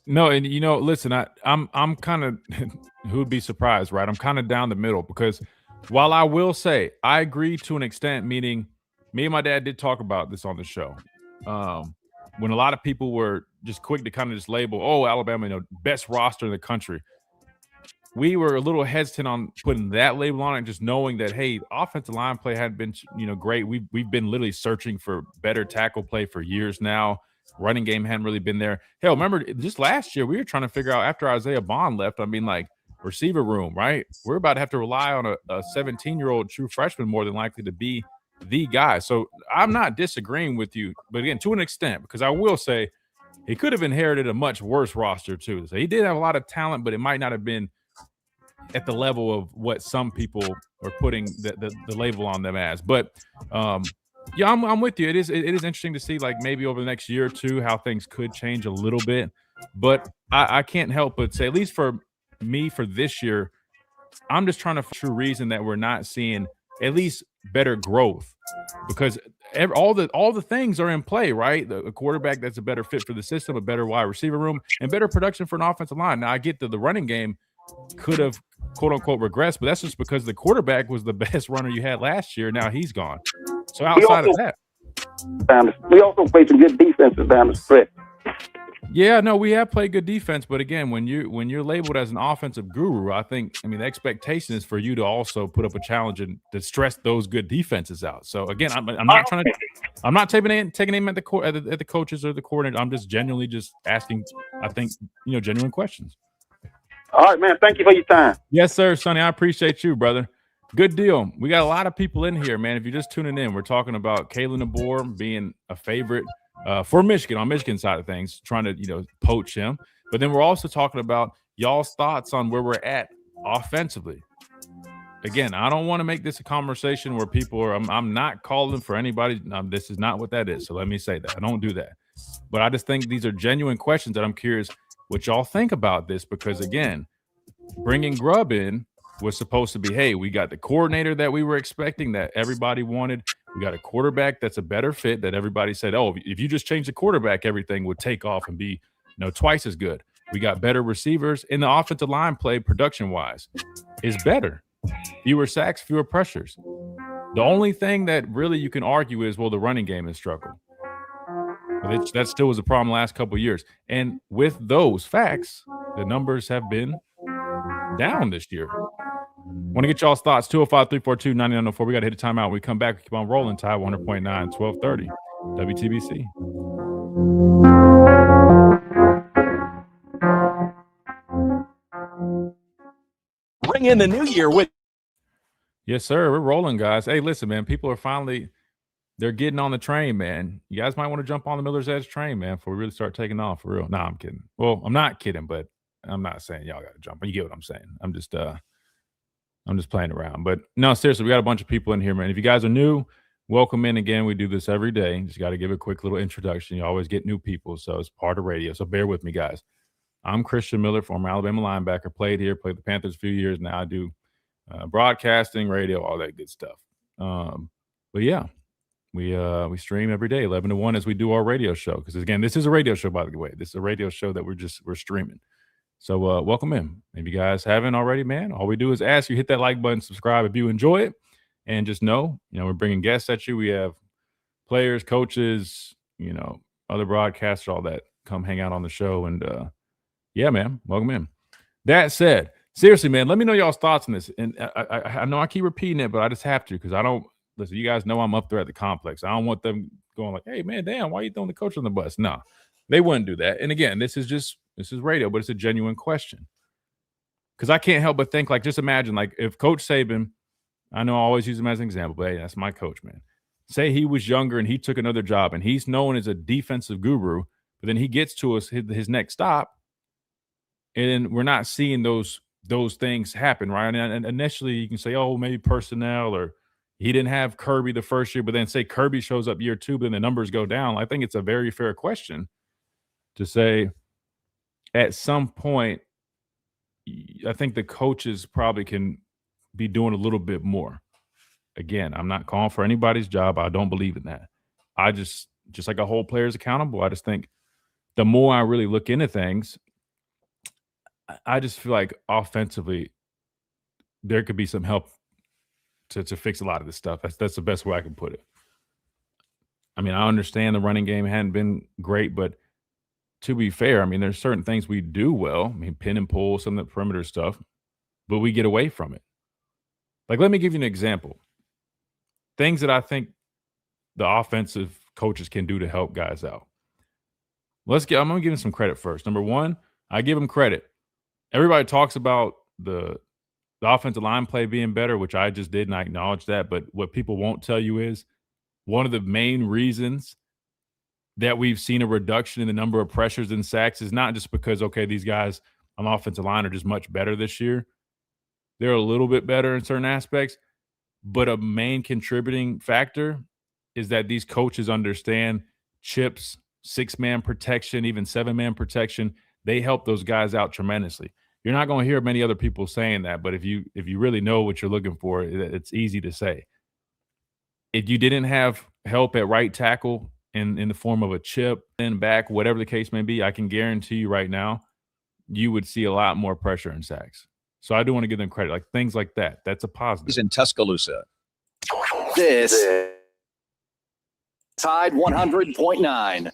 No, and listen, I'm kind of who'd be surprised, right? I'm kind of down the middle, because while I will say I agree to an extent, meaning me and my dad did talk about this on the show. When a lot of people were just quick to kind of just label, oh, Alabama, best roster in the country. We were a little hesitant on putting that label on it, just knowing that, hey, offensive line play hadn't been, great. We've been literally searching for better tackle play for years now. Running game hadn't really been there. Hell, remember just last year we were trying to figure out, after Isaiah Bond left, I mean, like, receiver room, right? We're about to have to rely on a 17-year-old true freshman more than likely to be the guy. So I'm not disagreeing with you, but again, to an extent, because I will say he could have inherited a much worse roster too. So he did have a lot of talent, but it might not have been at the level of what some people are putting the label on them as. But yeah, I'm with you. It is interesting to see, like, maybe over the next year or two how things could change a little bit. But I can't help but say, at least for me, for this year, I'm just trying to find a true reason that we're not seeing at least better growth, because all the things are in play, right? A quarterback that's a better fit for the system, a better wide receiver room, and better production for an offensive line. Now, I get that the running game could have, quote unquote, regressed, but that's just because the quarterback was the best runner you had last year. Now he's gone. So outside of that, we also played some good defenses down the stretch. Yeah, no, we have played good defense, but again, when you're labeled as an offensive guru, the expectation is for you to also put up a challenge and to stress those good defenses out. So again, I'm not taking aim at the coaches or the coordinator. I'm just genuinely just asking, I think, genuine questions. All right, man. Thank you for your time. Yes, sir, Sonny. I appreciate you, brother. Good deal. We got a lot of people in here, man. If you're just tuning in, we're talking about Kalen Deboer being a favorite for Michigan, on Michigan side of things, trying to, poach him. But then we're also talking about y'all's thoughts on where we're at offensively. Again, I don't want to make this a conversation where people are, I'm not calling for anybody. This is not what that is. So let me say that. I don't do that. But I just think these are genuine questions that I'm curious what y'all think about this, because, again, bringing Grubb in was supposed to be, hey, we got the coordinator that we were expecting, that everybody wanted. We got a quarterback that's a better fit that everybody said, oh, if you just change the quarterback, everything would take off and be twice as good. We got better receivers, and the offensive line play production-wise is better. Fewer sacks, fewer pressures. The only thing that really you can argue is, well, the running game has struggled. But that still was a problem the last couple of years. And with those facts, the numbers have been down this year. Want to get y'all's thoughts. 205-342-9904. We got to hit a timeout. When we come back, we keep on rolling. Tide 100.9, 1230. WTBC. Ring in the new year with. Yes, sir. We're rolling, guys. Hey, listen, man. People are they're getting on the train, man. You guys might want to jump on the Miller's Edge train, man, before we really start taking off for real. Nah, I'm kidding. Well, I'm not kidding, but I'm not saying y'all got to jump. You get what I'm saying. I'm just playing around. But no, seriously, we got a bunch of people in here, man. If you guys are new, welcome in again. We do this every day. Just got to give a quick little introduction. You always get new people, so it's part of radio. So bear with me, guys. I'm Christian Miller, former Alabama linebacker. Played the Panthers a few years now. I do broadcasting, radio, all that good stuff. But yeah, we stream every day, 11 to 1, as we do our radio show. Because again, this is a radio show, by the way. This is a radio show that we're streaming. So welcome in. If you guys haven't already, man, all we do is ask you hit that like button, subscribe if you enjoy it, and just know, we're bringing guests at you. We have players, coaches, other broadcasters, all that come hang out on the show. And yeah, man, welcome in. That said, seriously, man, let me know y'all's thoughts on this. And I know I keep repeating it, but I just have to, because I don't listen. You guys know I'm up there at the complex. I don't want them going like, "Hey, man, damn, why are you throwing the coach on the bus?" No, they wouldn't do that. And again, this is radio, but it's a genuine question. Because I can't help but think, like, just imagine, like, if Coach Saban, I know I always use him as an example, but hey, that's my coach, man. Say he was younger and he took another job and he's known as a defensive guru, but then he gets to his next stop, and we're not seeing those things happen, right? And initially you can say, oh, maybe personnel, or he didn't have Kirby the first year, but then say Kirby shows up year 2, but then the numbers go down. I think it's a very fair question to say, at some point, I think the coaches probably can be doing a little bit more. Again, I'm not calling for anybody's job. I don't believe in that. I just like a whole player's accountable. I just think the more I really look into things, I just feel like offensively there could be some help to fix a lot of this stuff. That's the best way I can put it. I mean, I understand the running game hadn't been great, but to be fair, I mean, there's certain things we do well. I mean, pin and pull, some of the perimeter stuff, but we get away from it. Like, let me give you an example. Things that I think the offensive coaches can do to help guys out. I'm going to give them some credit first. Number one, I give them credit. Everybody talks about the offensive line play being better, which I just did, and I acknowledge that. But what people won't tell you is one of the main reasons that we've seen a reduction in the number of pressures and sacks is not just because, okay, these guys on the offensive line are just much better this year. They're a little bit better in certain aspects, but a main contributing factor is that these coaches understand chips, 6-man protection, even 7-man protection. They help those guys out tremendously. You're not going to hear many other people saying that, but if you really know what you're looking for, it's easy to say. If you didn't have help at right tackle in the form of a chip and back, whatever the case may be, I can guarantee you right now, you would see a lot more pressure and sacks. So I do want to give them credit, like things like that. That's a positive. He's in Tuscaloosa. This Tide 100.9.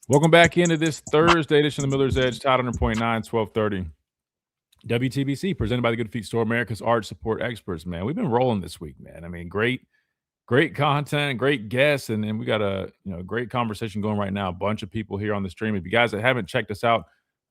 Welcome back into this Thursday edition of the Miller's Edge, Tide 100.9, 1230. WTBC, presented by the Good Feet Store, America's Art Support Experts, man. We've been rolling this week, man. I mean, great content, great guests, and we got a great conversation going right now. A bunch of people here on the stream. If you guys that haven't checked us out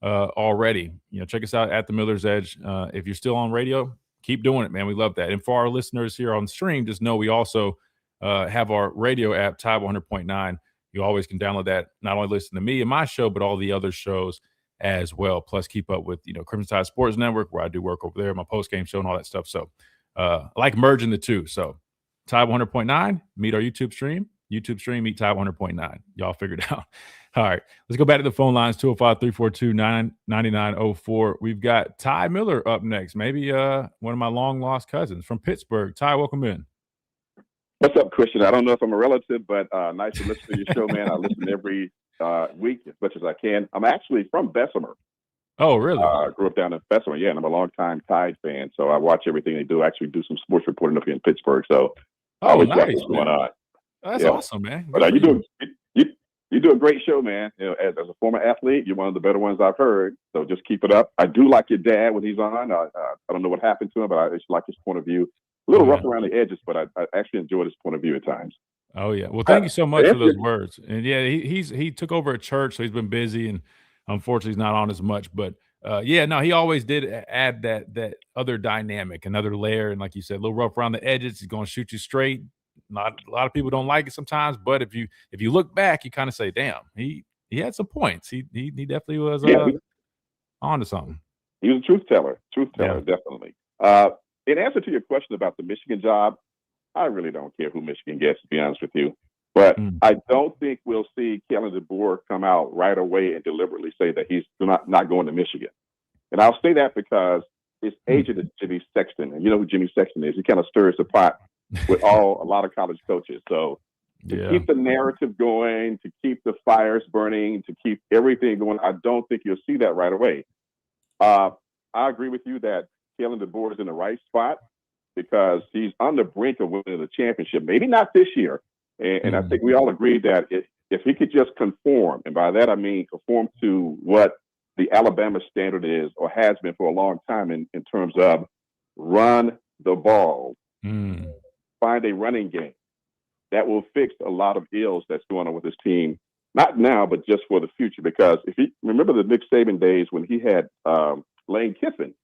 already, check us out at the Miller's Edge. If you're still on radio, keep doing it, man. We love that. And for our listeners here on the stream, just know we also have our radio app, Tide 100.9. You always can download that, not only listen to me and my show, but all the other shows as well. Plus, keep up with, Crimson Tide Sports Network, where I do work over there, my post-game show and all that stuff. So I like merging the two. So Tide 100.9, meet our YouTube stream, meet Tide 100.9. Y'all figured out All right, let's go back to the phone lines, 205-342-9904. We've got Ty Miller up next, maybe one of my long-lost cousins from Pittsburgh. Ty, welcome in. What's up, Christian? I don't know if I'm a relative, but nice to listen to your show, man. I listen every week as much as I can. I'm actually from Bessemer. Oh, really? I grew up down in Bessemer, yeah, and I'm a longtime Tide fan, so I watch everything they do. I actually do some sports reporting up here in Pittsburgh, so I always watch what's going on. That's awesome, man. But you do a great show, man. You know, as a former athlete, you're one of the better ones I've heard. So just keep it up. I do like your dad when he's on. I don't know what happened to him, but I just like his point of view. A little rough around the edges, but I actually enjoyed his point of view at times. Oh yeah. Well, thank you so much for those words. And yeah, he took over a church, so he's been busy, and unfortunately, he's not on as much. But he always did add that other dynamic, another layer, and like you said, a little rough around the edges. He's going to shoot you straight. Not a lot of people don't like it sometimes, but if you look back, you kind of say, "Damn, he had some points. He definitely was on to something." He was a truth teller, definitely. In answer to your question about the Michigan job, I really don't care who Michigan gets, to be honest with you. But I don't think we'll see Kalen Deboer come out right away and deliberately say that he's not going to Michigan. And I'll say that because his agent is Jimmy Sexton, and you know who Jimmy Sexton is. He kind of stirs the pot with a lot of college coaches. So to keep the narrative going, to keep the fires burning, to keep everything going, I don't think you'll see that right away. I agree with you that Kalen Deboer is in the right spot because he's on the brink of winning the championship. Maybe not this year. And I think we all agree that if he could just conform, and by that I mean conform to what the Alabama standard is or has been for a long time in terms of run the ball, find a running game, that will fix a lot of ills that's going on with his team, not now, but just for the future. Because if you remember the Nick Saban days when he had Lane Kiffin,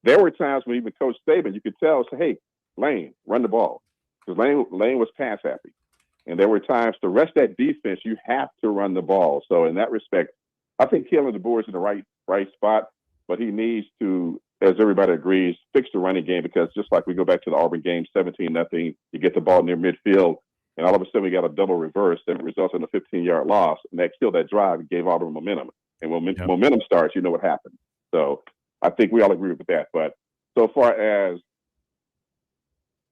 there were times when even Coach Saban, you could tell, say, hey, Lane, run the ball. Because Lane was pass happy. And there were times to rest that defense, you have to run the ball. So in that respect, I think Kalen Deboer is in the right spot, but he needs to, as everybody agrees, fix the running game, because just like we go back to the Auburn game, 17-0, you get the ball near midfield, and all of a sudden we got a double reverse that results in a 15-yard loss, and that killed that drive and gave Auburn momentum. And when momentum starts, you know what happens. So I think we all agree with that. But so far as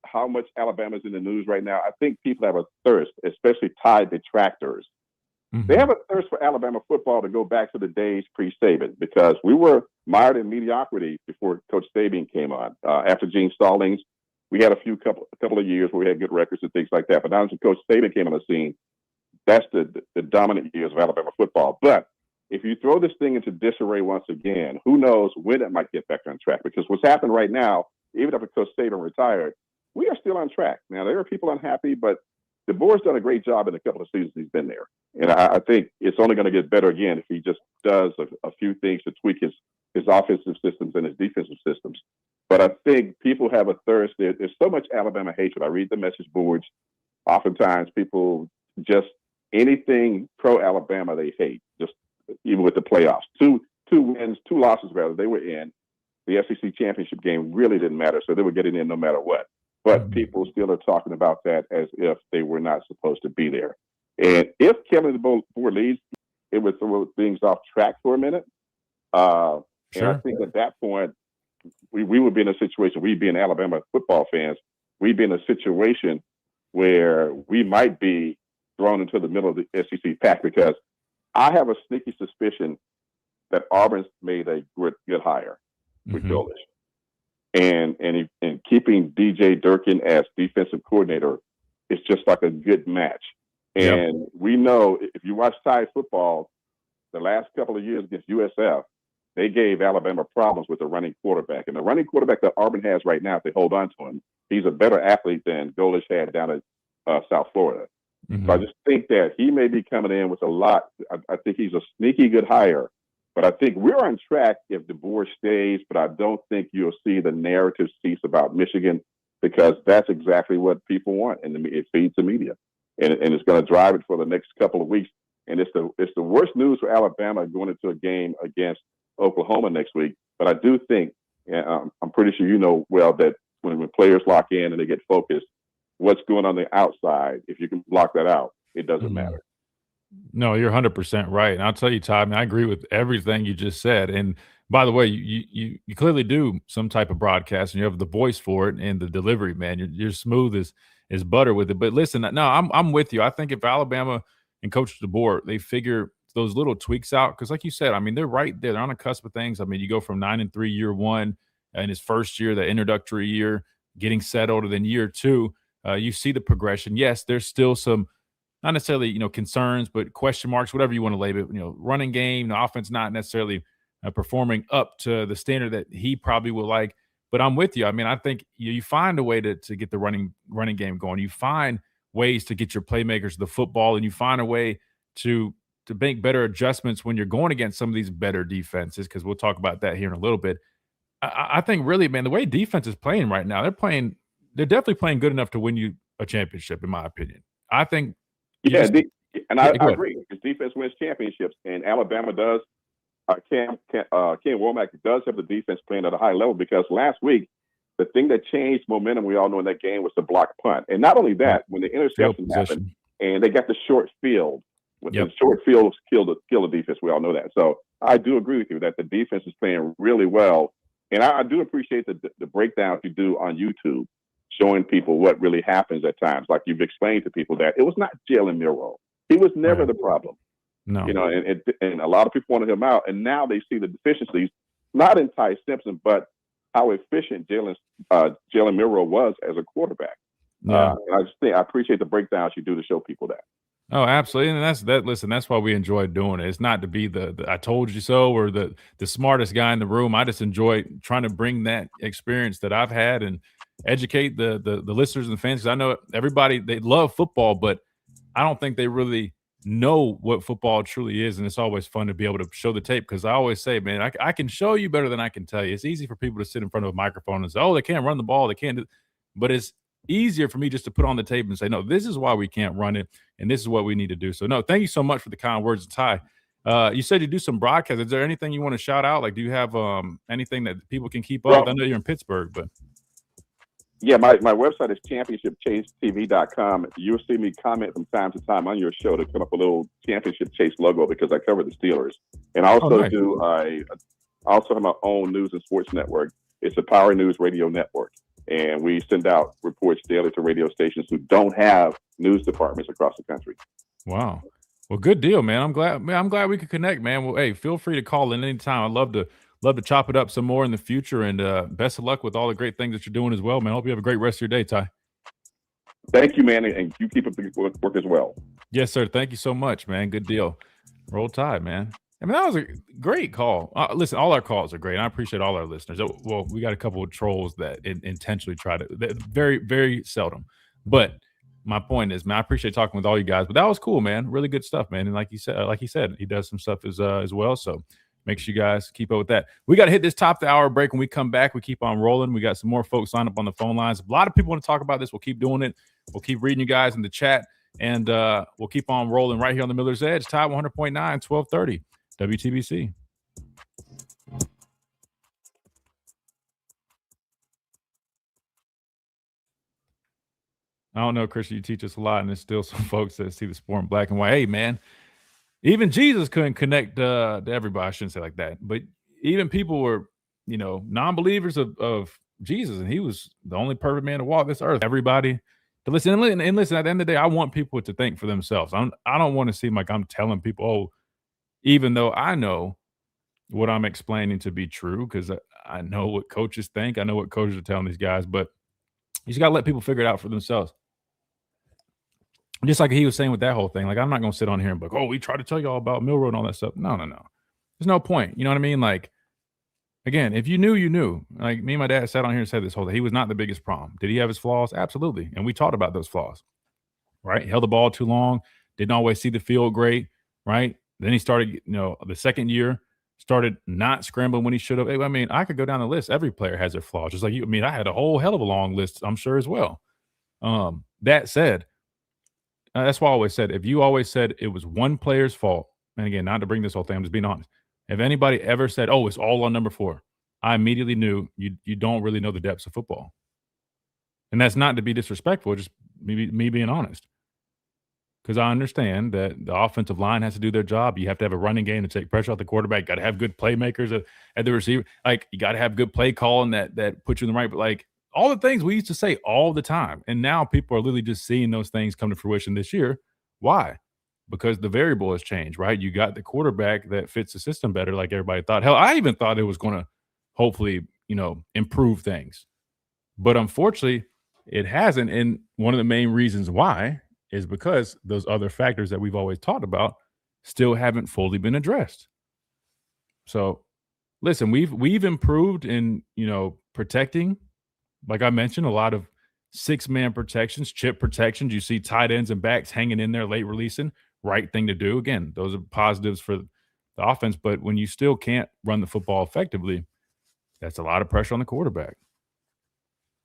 how much Alabama's in the news right now, I think people have a thirst, especially Tide detractors. They have a thirst for Alabama football to go back to the days pre-Saban, because we were mired in mediocrity before Coach Saban came on. After Gene Stallings, we had a couple of years where we had good records and things like that. But now when Coach Saban came on the scene, that's the dominant years of Alabama football. But if you throw this thing into disarray once again, who knows when it might get back on track? Because what's happened right now, even after Coach Saban retired, we are still on track. Now, there are people unhappy, but DeBoer's done a great job in a couple of seasons he's been there. And I think it's only going to get better again if he just does a few things to tweak his offensive systems and his defensive systems. But I think people have a thirst. There's so much Alabama hatred. I read the message boards. Oftentimes people just anything pro-Alabama they hate, just even with the playoffs. Two wins, 2 losses rather, they were in. The SEC championship game really didn't matter, so they were getting in no matter what. But people still are talking about that as if they were not supposed to be there. And if Kalen Deboer leaves, it would throw things off track for a minute. And I think at that point, we would be in a situation, we being Alabama football fans, we'd be in a situation where we might be thrown into the middle of the SEC pack, because I have a sneaky suspicion that Auburn's made a good hire with Golesh. And keeping DJ Durkin as defensive coordinator is just like a good match. And we know, if you watch Tide football, the last couple of years against USF, they gave Alabama problems with the running quarterback. And the running quarterback that Auburn has right now, if they hold on to him, he's a better athlete than Golesh had down at South Florida. So I just think that he may be coming in with a lot. I think he's a sneaky good hire. But I think we're on track if DeBoer stays, but I don't think you'll see the narrative cease about Michigan, because that's exactly what people want, and it feeds the media. And it's going to drive it for the next couple of weeks. And it's the worst news for Alabama going into a game against Oklahoma next week. But I do think, and I'm pretty sure you know well, that when players lock in and they get focused, what's going on the outside, if you can block that out, it doesn't matter. No, you're 100% right. And I'll tell you, Todd, I mean, I agree with everything you just said. And by the way, you clearly do some type of broadcast and you have the voice for it and the delivery, man. You're smooth as butter with it. But listen, no, I'm with you. I think if Alabama and Coach DeBoer, they figure those little tweaks out, because like you said, I mean, they're right there. They're on the cusp of things. I mean, you go from 9-3 year one in his first year, the introductory year, getting settled, and then year two, you see the progression. Yes, there's still some not necessarily, concerns, but question marks, whatever you want to label it. Running game, the offense not necessarily performing up to the standard that he probably would like. But I'm with you. I mean, I think you find a way to get the running game going. You find ways to get your playmakers the football, and you find a way to make better adjustments when you're going against some of these better defenses, because we'll talk about that here in a little bit. I think really, man, the way defense is playing right now, they're definitely playing good enough to win you a championship, in my opinion. I think I agree. Because defense wins championships, and Alabama does. Ken Womack does have the defense playing at a high level, because last week the thing that changed momentum, we all know, in that game was the block punt. And not only that, when the interception happened and they got the short field, the short field kill the defense. We all know that. So I do agree with you that the defense is playing really well, and I do appreciate the breakdowns you do on YouTube, showing people what really happens at times. Like you've explained to people that it was not Jalen Milroe. He was never the problem. No. And a lot of people wanted him out, and now they see the deficiencies, not in Ty Simpson, but how efficient Jalen Milroe was as a quarterback. Yeah. And I appreciate the breakdowns you do to show people that. Oh, absolutely. And that's why we enjoy doing it. It's not to be the I told you so or the smartest guy in the room. I just enjoy trying to bring that experience that I've had and educate the listeners and the fans, because I know everybody, they love football, but I don't think they really know what football truly is. And it's always fun to be able to show the tape, because I always say, man, I can show you better than I can tell you. It's easy for people to sit in front of a microphone and say, oh, they can't run the ball, they can't do, but it's easier for me just to put on the tape and say, no, this is why we can't run it, and this is what we need to do. So no, thank you so much for the kind words, Ty. You said you do some broadcasts. Is there anything you want to shout out? Like, do you have anything that people can keep up with? I know you're in Pittsburgh, but yeah, my website is championshipchasetv.com. You'll see me comment from time to time on your show to come up a little Championship Chase logo, because I cover the Steelers. And I also I also have my own news and sports network. It's a Power News Radio Network. And we send out reports daily to radio stations who don't have news departments across the country. Wow. Well, good deal, man. I'm glad we could connect, man. Well, hey, feel free to call in anytime. I'd love to chop it up some more in the future, and best of luck with all the great things that you're doing as well, man. I hope you have a great rest of your day, Ty. Thank you, man, and you keep up the work as well. Yes, sir. Thank you so much, man. Good deal. Roll Tide, man. I mean, that was a great call. Listen, all our calls are great. I appreciate all our listeners. Well, we got a couple of trolls that intentionally try to, very, very seldom. But my point is, man, I appreciate talking with all you guys. But that was cool, man. Really good stuff, man. And like he said, he does some stuff as well. So make sure you guys keep up with that. We got to hit this top of the hour break. When we come back, we keep on rolling. We got some more folks lined up on the phone lines. A lot of people want to talk about this. We'll keep doing it. We'll keep reading you guys in the chat. And we'll keep on rolling right here on the Miller's Edge. Tide 100.9, 1230. WTBC. I don't know, Christian, you teach us a lot, and there's still some folks that see the sport in black and white. Hey, man, even Jesus couldn't connect to everybody. I shouldn't say like that, but even people were, non-believers of Jesus, and he was the only perfect man to walk this earth. Everybody to listen and listen. At the end of the day, I want people to think for themselves. I don't want to seem like I'm telling people, oh, even though I know what I'm explaining to be true, because I know what coaches think. I know what coaches are telling these guys, but you just got to let people figure it out for themselves. Just like he was saying with that whole thing. Like, I'm not going to sit on here and be like, oh, we try to tell you all about Milroe and all that stuff. No. There's no point. You know what I mean? Like, again, if you knew, you knew. Like, me and my dad sat on here and said this whole thing. He was not the biggest problem. Did he have his flaws? Absolutely. And we talked about those flaws, right? Held the ball too long. Didn't always see the field great, right? Then he started, the second year, started not scrambling when he should have. I mean, I could go down the list. Every player has their flaws. Just like you. I mean, I had a whole hell of a long list, I'm sure, as well. That said, that's why I always said, if you always said it was one player's fault, and again, not to bring this whole thing, I'm just being honest. If anybody ever said, oh, it's all on number 4, I immediately knew you don't really know the depths of football. And that's not to be disrespectful, just me being honest. because I understand that the offensive line has to do their job. You have to have a running game to take pressure off the quarterback. Got to have good playmakers at the receiver. Like, you got to have good play calling that puts you in the right. But like all the things we used to say all the time, and now people are literally just seeing those things come to fruition this year. Why? Because the variable has changed, right? You got the quarterback that fits the system better, like everybody thought. Hell, I even thought it was going to hopefully, improve things. But unfortunately, it hasn't. And one of the main reasons why is because those other factors that we've always talked about still haven't fully been addressed. So listen, we've improved in, protecting. Like I mentioned, a lot of 6-man protections, chip protections. You see tight ends and backs hanging in there, late releasing. Right thing to do. Again, those are positives for the offense. But when you still can't run the football effectively, that's a lot of pressure on the quarterback.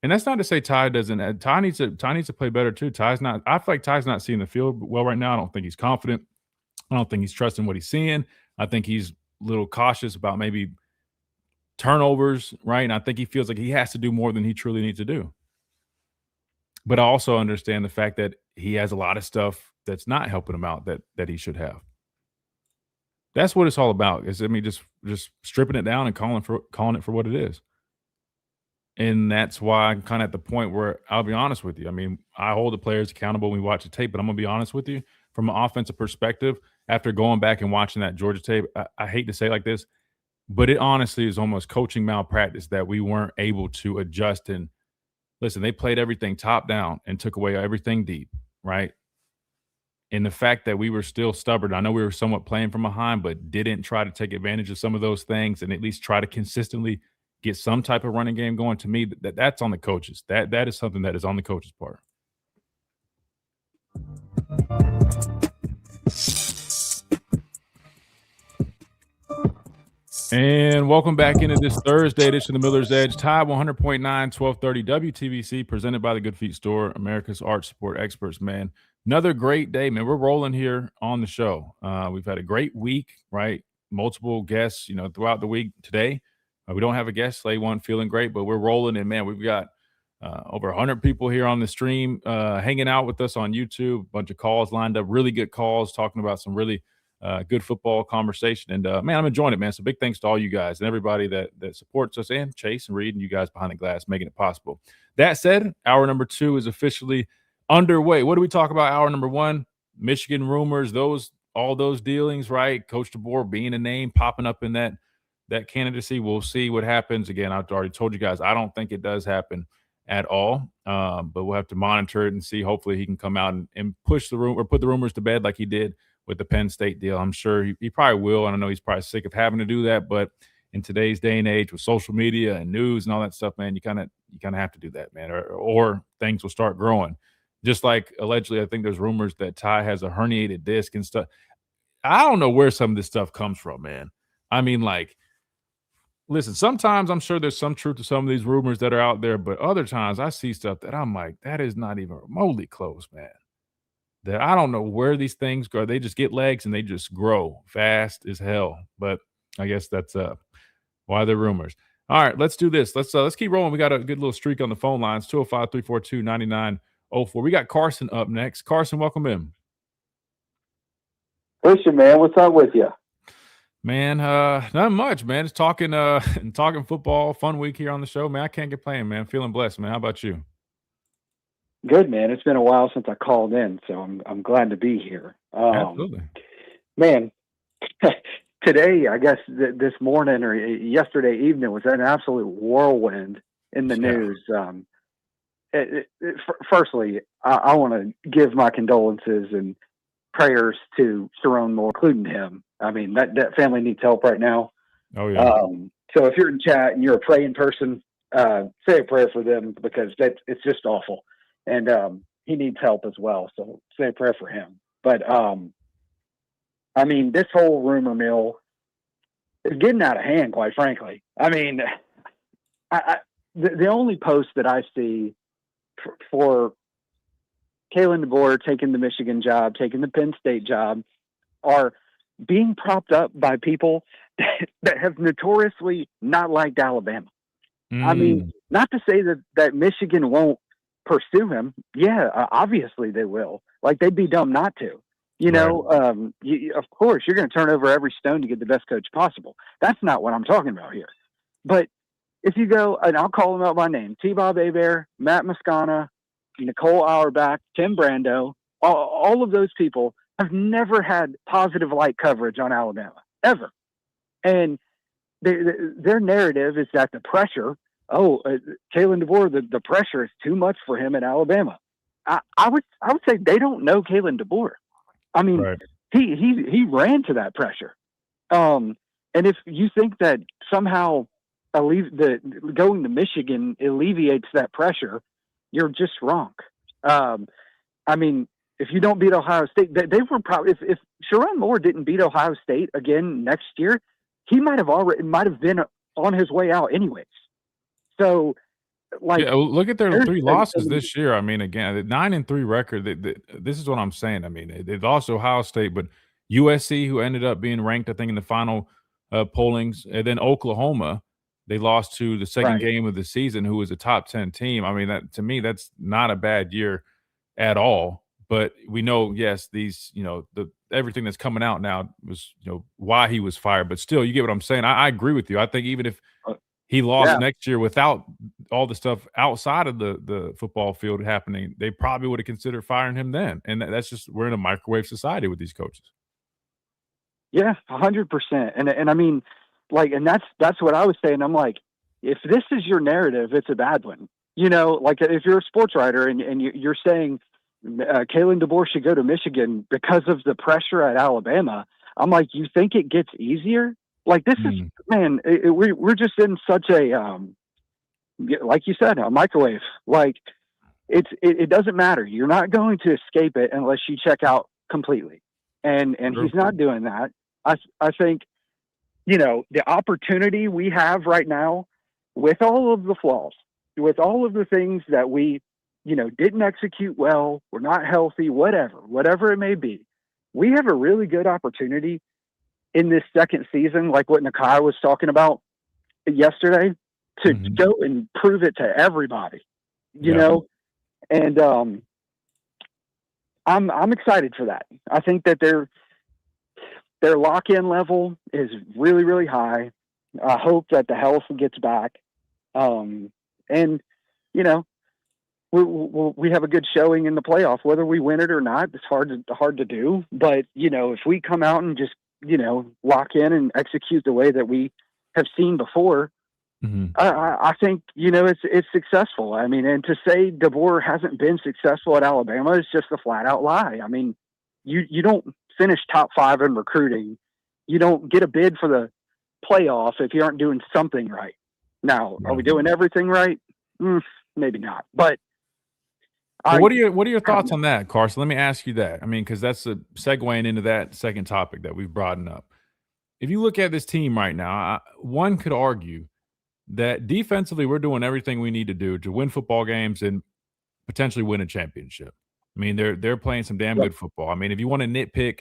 And that's not to say Ty doesn't. Ty needs to play better too. I feel like Ty's not seeing the field well right now. I don't think he's confident. I don't think he's trusting what he's seeing. I think he's a little cautious about maybe turnovers, right? And I think he feels like he has to do more than he truly needs to do. But I also understand the fact that he has a lot of stuff that's not helping him out that he should have. That's what it's all about. Just stripping it down and calling it for what it is. And that's why I'm kind of at the point where I'll be honest with you. I mean, I hold the players accountable when we watch the tape, but I'm going to be honest with you. From an offensive perspective, after going back and watching that Georgia tape, I hate to say it like this, but it honestly is almost coaching malpractice that we weren't able to adjust. And listen, they played everything top down and took away everything deep, right? And the fact that we were still stubborn, I know we were somewhat playing from behind, but didn't try to take advantage of some of those things and at least try to consistently get some type of running game going. To me, that's on the coaches. That is something that is on the coaches' part. And welcome back into this Thursday edition of the Miller's Edge. Tide 100.9, 1230 WTBC, presented by the Good Feet Store, America's Arch Support Experts, man. Another great day, man. We're rolling here on the show. We've had a great week, right? Multiple guests, throughout the week today. We don't have a guest. Slay one feeling great, but we're rolling. And, man, we've got over 100 people here on the stream hanging out with us on YouTube. A bunch of calls lined up, really good calls, talking about some really good football conversation. And, man, I'm enjoying it, man. So big thanks to all you guys and everybody that supports us, and Chase and Reed and you guys behind the glass making it possible. That said, hour number 2 is officially underway. What do we talk about hour number 1? Michigan rumors, all those dealings, right? Coach Deboer being a name, popping up in that candidacy. We'll see what happens. Again, I've already told you guys, I don't think it does happen at all. But we'll have to monitor it and see. Hopefully he can come out and push the rumor or put the rumors to bed like he did with the Penn State deal. I'm sure he probably will. And I know he's probably sick of having to do that. But in today's day and age with social media and news and all that stuff, man, you kind of have to do that, man, or things will start growing. Just like allegedly, I think there's rumors that Ty has a herniated disc and stuff. I don't know where some of this stuff comes from, man. I mean, like, listen, sometimes I'm sure there's some truth to some of these rumors that are out there, but other times I see stuff that I'm like, that is not even remotely close, man. That I don't know where these things go. They just get legs and they just grow fast as hell. But I guess that's why they're rumors. All right, let's do this. Let's keep rolling. We got a good little streak on the phone lines, 205-342-9904. We got Carson up next. Carson, welcome in. Listen, man, what's up with you? Man, not much, man. Just talking football. Fun week here on the show, man. I can't complain, man. Feeling blessed, man. How about you? Good, man. It's been a while since I called in, so I'm glad to be here. Absolutely, man. Today, I guess this morning or yesterday evening was an absolute whirlwind in the news. Firstly, I want to give my condolences and prayers to Sharon Moore, including him. I mean, that family needs help right now. Oh, yeah. So if you're in chat and you're a praying person, say a prayer for them because it's just awful. And he needs help as well. So say a prayer for him. But, I mean, this whole rumor mill is getting out of hand, quite frankly. I mean, the only post that I see for Kalen Deboer taking the Michigan job, taking the Penn State job, are being propped up by people that have notoriously not liked Alabama. I mean, not to say that Michigan won't pursue him, obviously they will. Like, they'd be dumb not to. You know, of course, you're going to turn over every stone to get the best coach possible. That's not what I'm talking about here. But if you go, and I'll call them out by name, T-Bob Hebert, Matt Moscona, Nicole Auerbach, Tim Brando, all of those people have never had positive light coverage on Alabama, ever. And their narrative is that the pressure, Kalen Deboer, the pressure is too much for him in Alabama. I would say they don't know Kalen Deboer. I mean, he ran to that pressure. And if you think that somehow going to Michigan alleviates that pressure, you're just wrong. I mean, if you don't beat Ohio State, they were probably, if Sharon Moore didn't beat Ohio State again next year, he might have been on his way out anyways. So, like, look at their 3 losses this year. I mean, again, the 9-3 record. This is what I'm saying. I mean, they lost to Ohio State, but USC, who ended up being ranked, I think, in the final pollings, and then Oklahoma, they lost to the second game of the season, who was a top 10 team. I mean, to me, that's not a bad year at all. But we know, yes, these, everything that's coming out now was, why he was fired. But still, you get what I'm saying. I agree with you. I think even if he lost next year without all the stuff outside of the football field happening, they probably would have considered firing him then. And that's just, we're in a microwave society with these coaches. Yeah, 100%. And I mean, like, and that's what I was saying. I'm like, if this is your narrative, it's a bad one. Like, if you're a sports writer and you're saying Kalen Deboer should go to Michigan because of the pressure at Alabama, I'm like, you think it gets easier? Like, this is, man, we're just in such a, like you said, a microwave. Like, it doesn't matter. You're not going to escape it unless you check out completely. And he's not doing that. I think, the opportunity we have right now, with all of the flaws, with all of the things that we, didn't execute well, we're not healthy, whatever it may be, we have a really good opportunity in this second season, like what Nakai was talking about yesterday, to go and prove it to everybody, you know? And I'm excited for that. I think that their lock-in level is really, really high. I hope that the health gets back. And, we have a good showing in the playoff, whether we win it or not. It's hard to do, but if we come out and just, lock in and execute the way that we have seen before, I think, it's successful. I mean, and to say Deboer hasn't been successful at Alabama is just a flat out lie. I mean, you don't finish top 5 in recruiting. You don't get a bid for the playoff if you aren't doing something right. Now, are we doing everything right? Maybe not, but what are your thoughts on that, Carson? Let me ask you that. I mean, because that's a segueing into that second topic that we've brought up. If you look at this team right now, one could argue that defensively we're doing everything we need to do to win football games and potentially win a championship. I mean, they're playing some damn good football. I mean, if you want to nitpick,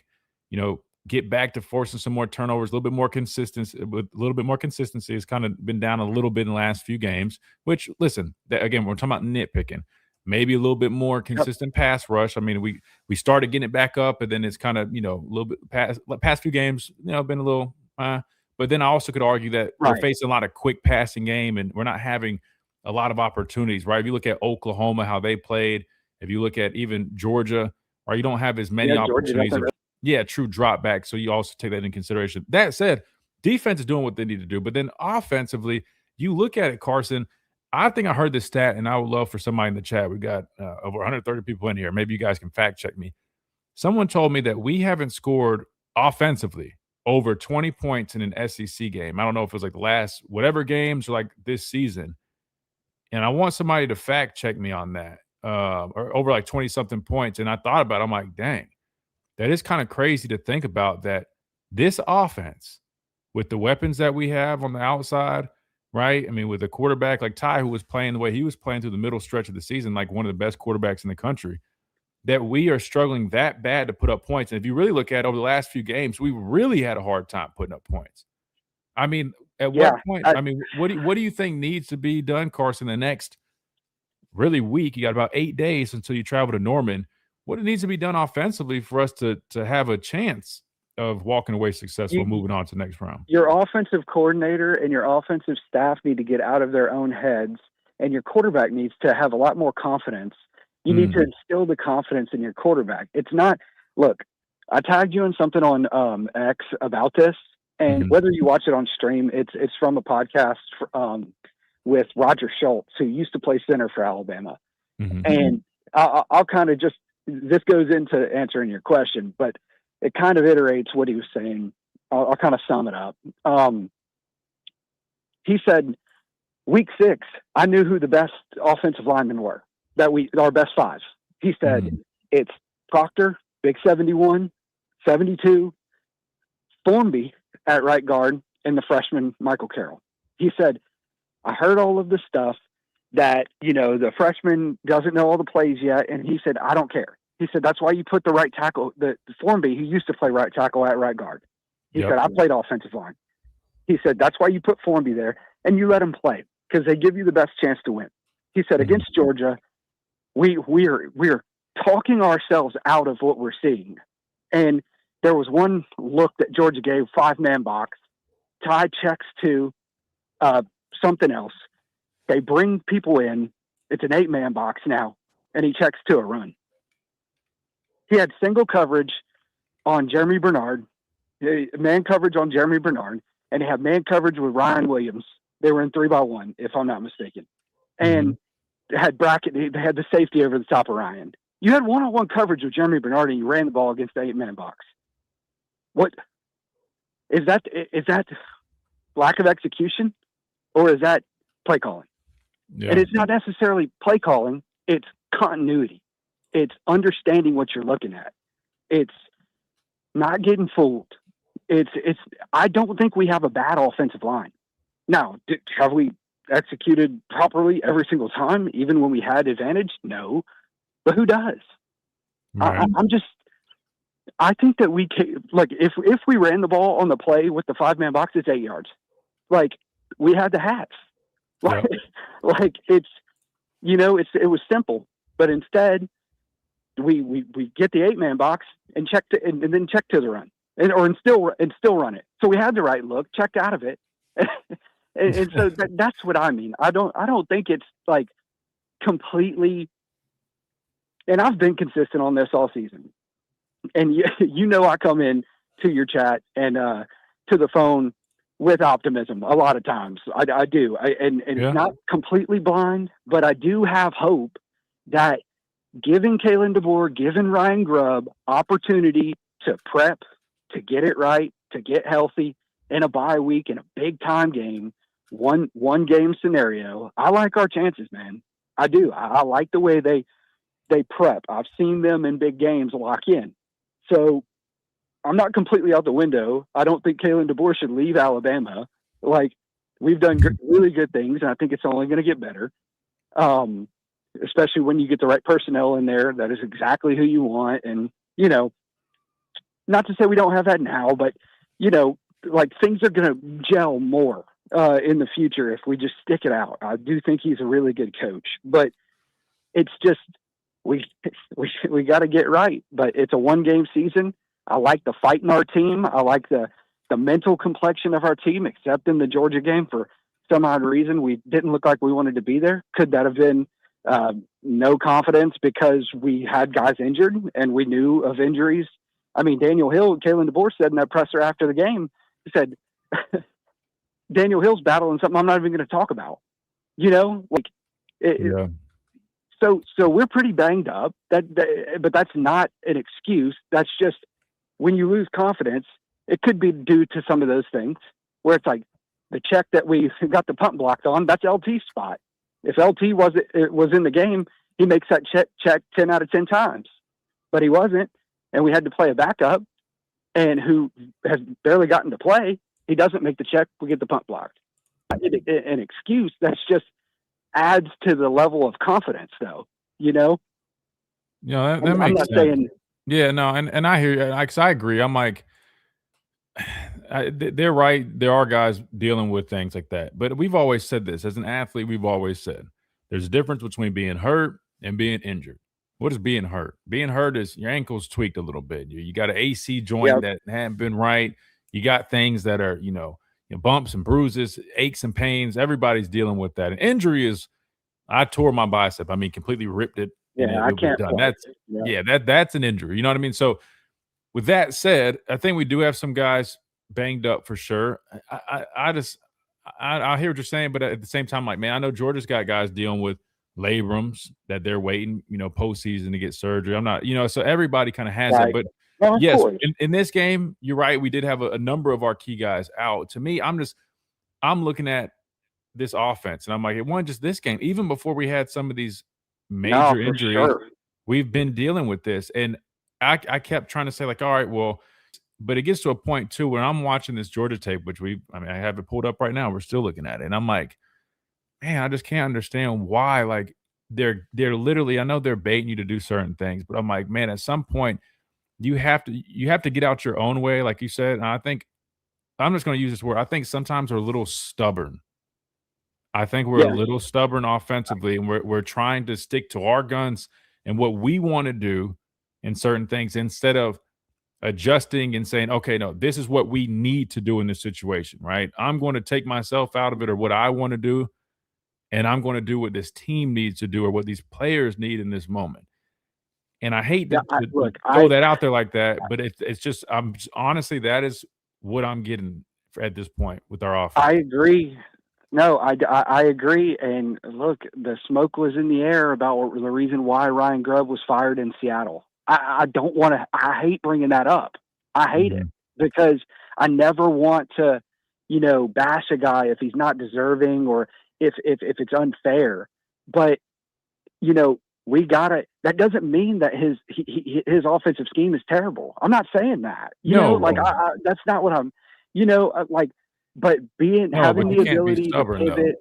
get back to forcing some more turnovers, a little bit more consistency. With a little bit more consistency, it's kind of been down a little bit in the last few games. Which, listen, again, we're talking about nitpicking. Maybe a little bit more consistent pass rush. I mean, we started getting it back up, and then it's kind of, a little bit past few games, been a little. But then I also could argue that we're facing a lot of quick passing game, and we're not having a lot of opportunities, right? If you look at Oklahoma, how they played, if you look at even Georgia, or you don't have as many opportunities. True drop back. So you also take that into consideration. That said, defense is doing what they need to do. But then offensively, you look at it, Carson. I think I heard this stat, and I would love for somebody in the chat. We got over 130 people in here. Maybe you guys can fact check me. Someone told me that we haven't scored offensively over 20 points in an SEC game. I don't know if it was like the last whatever games or like this season. And I want somebody to fact check me on that, or over like 20-something points. And I thought about it. I'm like, dang, that is kind of crazy to think about, that this offense, with the weapons that we have on the outside, right? I mean, with a quarterback like Ty, who was playing the way he was playing through the middle stretch of the season, like one of the best quarterbacks in the country, that we are struggling that bad to put up points. And if you really look at it, over the last few games, we really had a hard time putting up points. I mean, at what point? I mean, what do you think needs to be done, Carson, the next really weak. You got about 8 days until you travel to Norman. What needs to be done offensively for us to have a chance of walking away successful, moving on to the next round? Your offensive coordinator and your offensive staff need to get out of their own heads, and your quarterback needs to have a lot more confidence. You need to instill the confidence in your quarterback. It's not – look, I tagged you in something on X about this, and whether you watch it on stream, it's from a podcast with Roger Schultz, who used to play center for Alabama. And I'll kind of just – this goes into answering your question, but it kind of iterates what he was saying. I'll kind of sum it up. He said, week 6, I knew who the best offensive linemen were, our best 5. He said, it's Proctor, big 71, 72, Formby at right guard, and the freshman Michael Carroll. He said, I heard all of the stuff that, the freshman doesn't know all the plays yet. And he said, I don't care. He said, that's why you put the right tackle, the Formby, he used to play right tackle at right guard. He said, I played offensive line. He said, that's why you put Formby there and you let him play because they give you the best chance to win. He said, against Georgia, we're talking ourselves out of what we're seeing. And there was one look that Georgia gave, 5-man box. Ty checks to something else. They bring people in. It's an 8-man box now, and he checks to a run. He had single coverage on Jeremy Bernard, man coverage on Jeremy Bernard, and he had man coverage with Ryan Williams. They were in 3-by-1, if I'm not mistaken. And they had they had the safety over the top of Ryan. You had one-on-one coverage with Jeremy Bernard, and you ran the ball against the 8-man box. What is that? Is that lack of execution, or is that play calling? Yeah. And it's not necessarily play calling; it's continuity. It's understanding what you're looking at. It's not getting fooled. I don't think we have a bad offensive line. Now, have we executed properly every single time, even when we had advantage? No, but who does? Right. I think that we can, like, if we ran the ball on the play with the 5-man box, it's 8 yards. Like, we had the hats. Like, like it was simple, but instead we get the 8-man box and and then check to the run and still run it. So we had the right look, checked out of it. and so that's what I mean. I don't think it's like completely, and I've been consistent on this all season. And I come in to your chat and to the phone with optimism a lot of times. I do. It's not completely blind, but I do have hope that giving Kalen Deboer, giving Ryan Grubb opportunity to prep, to get it right, to get healthy in a bye week, in a big time game, one game scenario. I like our chances, man. I do. I like the way they prep. I've seen them in big games lock in. So I'm not completely out the window. I don't think Kalen Deboer should leave Alabama. Like, we've done really good things, and I think it's only going to get better, especially when you get the right personnel in there. That is exactly who you want. And, not to say we don't have that now, but, like, things are going to gel more in the future if we just stick it out. I do think he's a really good coach, but it's just we got to get right. But it's a 1-game season. I like the fight in our team. I like the mental complexion of our team, except in the Georgia game. For some odd reason, we didn't look like we wanted to be there. Could that have been no confidence because we had guys injured and we knew of injuries? I mean, Kalen Deboer said in that presser after the game, he said, Daniel Hill's battling something I'm not even going to talk about, So we're pretty banged up. But that's not an excuse. That's just, when you lose confidence, it could be due to some of those things where it's like the check that we got the punt blocked on, that's LT's spot. If LT was in the game, he makes that check 10 out of 10 times, but he wasn't. And we had to play a backup and who has barely gotten to play. He doesn't make the check. We get the punt blocked. An excuse that's just adds to the level of confidence though, that makes sense. I'm not saying, yeah, no. And I hear you. I agree. I'm like, they're right. There are guys dealing with things like that, but we've always said this as an athlete. We've always said there's a difference between being hurt and being injured. What is being hurt? Being hurt is your ankle's tweaked a little bit. You got an AC joint that hadn't been right. You got things that are, bumps and bruises, aches and pains. Everybody's dealing with that. An injury is, I tore my bicep. I mean, completely ripped it. Yeah, I can't. That's an injury. You know what I mean? So with that said, I think we do have some guys banged up for sure. I hear what you're saying, but at the same time, like, man, I know Georgia's got guys dealing with labrums that they're waiting, postseason to get surgery. I'm not, so everybody kind of has that. But yes, in this game, you're right. We did have a number of our key guys out. To me, I'm looking at this offense, and I'm like, it wasn't just this game. Even before we had some of these major injuries, we've been dealing with this. And I kept trying to say, like, all right, well, but it gets to a point too where I'm watching this Georgia tape, which I have it pulled up right now. We're still looking at it, and I'm like, man, I just can't understand why. Like, they're literally, I know they're baiting you to do certain things, but I'm like, man, at some point you have to get out your own way, like you said. And I think I'm just going to use this word. I think sometimes we're a little stubborn. I think we're a little stubborn offensively, and we're trying to stick to our guns and what we want to do in certain things instead of adjusting and saying, okay, no, this is what we need to do in this situation, right? I'm going to take myself out of it, or what I want to do, and I'm going to do what this team needs to do, or what these players need in this moment. And I hate to throw that out there like that, but it's just, honestly, that is what I'm getting at this point with our offense. I agree. No, I agree. And look, the smoke was in the air about the reason why Ryan Grubb was fired in Seattle. I don't want to, I hate bringing that up. I hate it because I never want to, bash a guy if he's not deserving or if it's unfair. But, we gotta, that doesn't mean that his offensive scheme is terrible. I'm not saying that, that's not what I'm, but having the ability to pivot.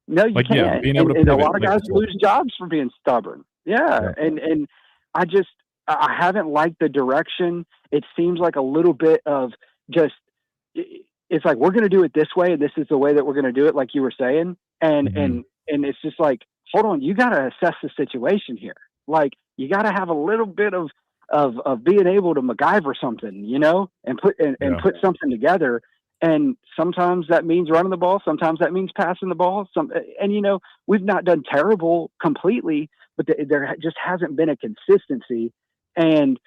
No, you can't. Being able to and a lot of guys lose jobs for being stubborn. Yeah. And I haven't liked the direction. It seems like a little bit of just, it's like, we're going to do it this way, and this is the way that we're going to do it, like you were saying. And it's just like, hold on, you got to assess the situation here. Like, you got to have a little bit of being able to MacGyver something, and put something together. And sometimes that means running the ball. Sometimes that means passing the ball. We've not done terrible completely, but there just hasn't been a consistency. And